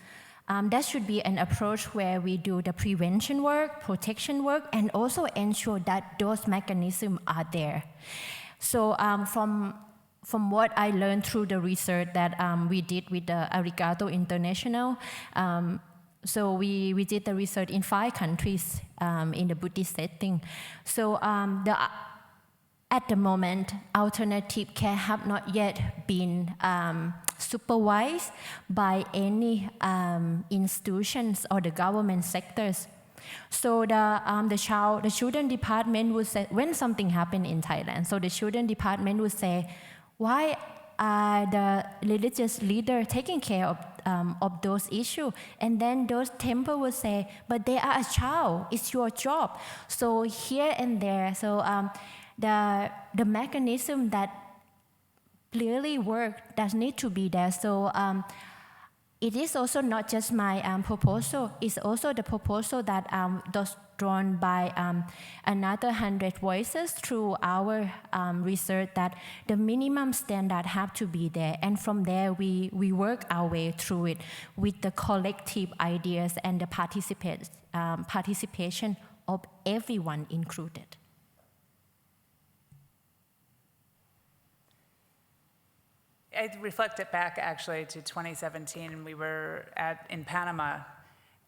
That should be an approach where we do the prevention work, protection work, and also ensure that those mechanisms are there. So from what I learned through the research that we did with the Arigato International, so we did the research in 5 countries in the Buddhist setting. So at the moment, alternative care have not yet been supervised by any institutions or the government sectors. So the children department would say, when something happened in Thailand, so the children department would say, why are the religious leader taking care of those issues? And then those temple would say, but they are a child, it's your job. So here and there, so the mechanism that clearly work does need to be there. So it is also not just my proposal, it's also the proposal that was drawn by another 100 voices through our research, that the minimum standard have to be there. And from there, we work our way through it with the collective ideas and the participation of everyone included. I reflected back actually to 2017, and we were in Panama,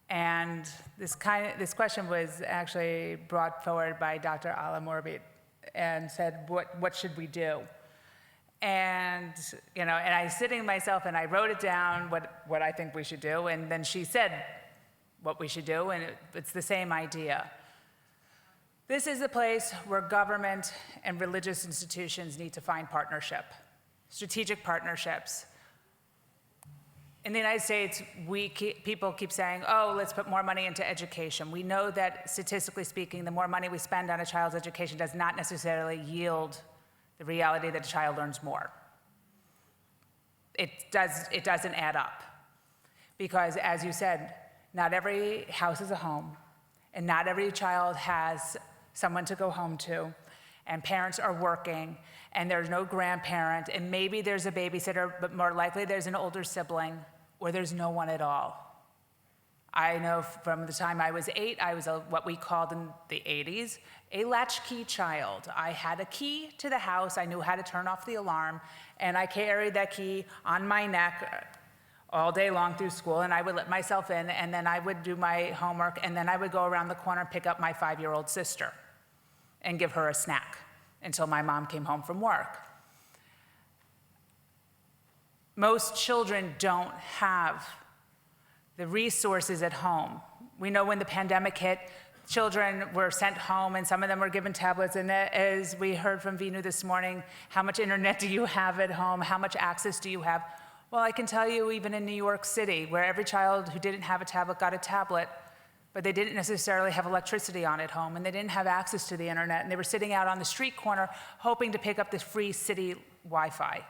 and this question was actually brought forward by Dr. Ala Morbid, and said, what should we do? And and I sitting myself and I wrote it down what I think we should do, and then she said what we should do, and it's the same idea. This is a place where government and religious institutions need to find partnership. Strategic partnerships. In the United States, people keep saying, oh, let's put more money into education. We know that statistically speaking, the more money we spend on a child's education does not necessarily yield the reality that a child learns more. It doesn't add up. Because as you said, not every house is a home, and not every child has someone to go home to, and parents are working, and there's no grandparent, and maybe there's a babysitter, but more likely there's an older sibling, or there's no one at all. I know from the time I was 8, I was what we called in the 80s, a latchkey child. I had a key to the house, I knew how to turn off the alarm, and I carried that key on my neck all day long through school, and I would let myself in, and then I would do my homework, and then I would go around the corner and pick up my 5-year-old sister and give her a snack until my mom came home from work. Most children don't have the resources at home. We know when the pandemic hit, children were sent home and some of them were given tablets, and as we heard from Vinu this morning, how much internet do you have at home? How much access do you have? Well, I can tell you even in New York City, where every child who didn't have a tablet got a tablet, but they didn't necessarily have electricity on at home, and they didn't have access to the internet, and they were sitting out on the street corner hoping to pick up the free city Wi-Fi.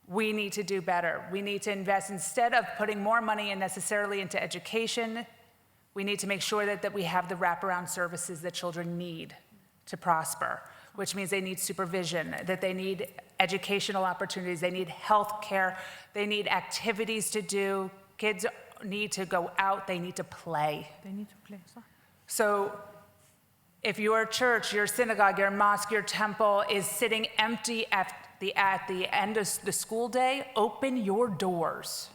We need to do better. We need to invest, instead of putting more money in necessarily into education, we need to make sure that we have the wraparound services that children need to prosper, which means they need supervision, that they need educational opportunities, they need health care, they need activities to do. Kids need to go out, they need to play. They need to play. So if your church, your synagogue, your mosque, your temple is sitting empty at the end of the school day, open your doors.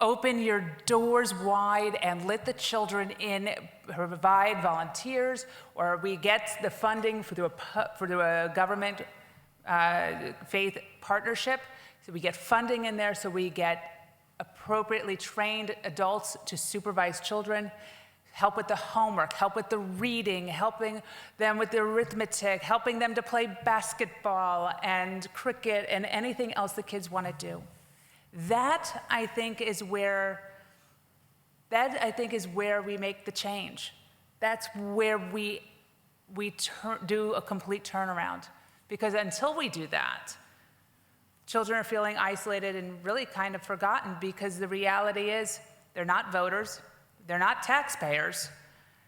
Open your doors wide and let the children in, provide volunteers, or we get the funding through a government faith partnership. So we get funding in there so we get appropriately trained adults to supervise children, help with the homework, help with the reading, helping them with the arithmetic, helping them to play basketball and cricket and anything else the kids want to do. That, I think, is where we make the change. That's where we do a complete turnaround. Because until we do that, children are feeling isolated and really kind of forgotten, because the reality is they're not voters, they're not taxpayers.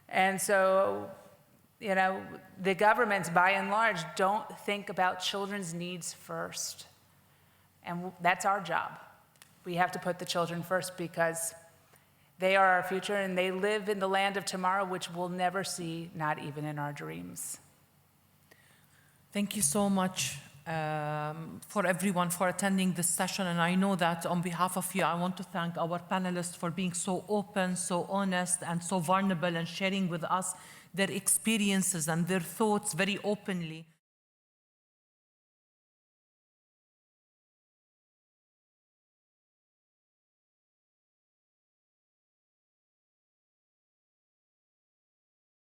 And so, you know, the governments, by and large, don't think about children's needs first. And that's our job. We have to put the children first, because they are our future and they live in the land of tomorrow, which we'll never see, not even in our dreams. Thank you so much for everyone for attending this session. And I know that on behalf of you, I want to thank our panelists for being so open, so honest, and so vulnerable, and sharing with us their experiences and their thoughts very openly.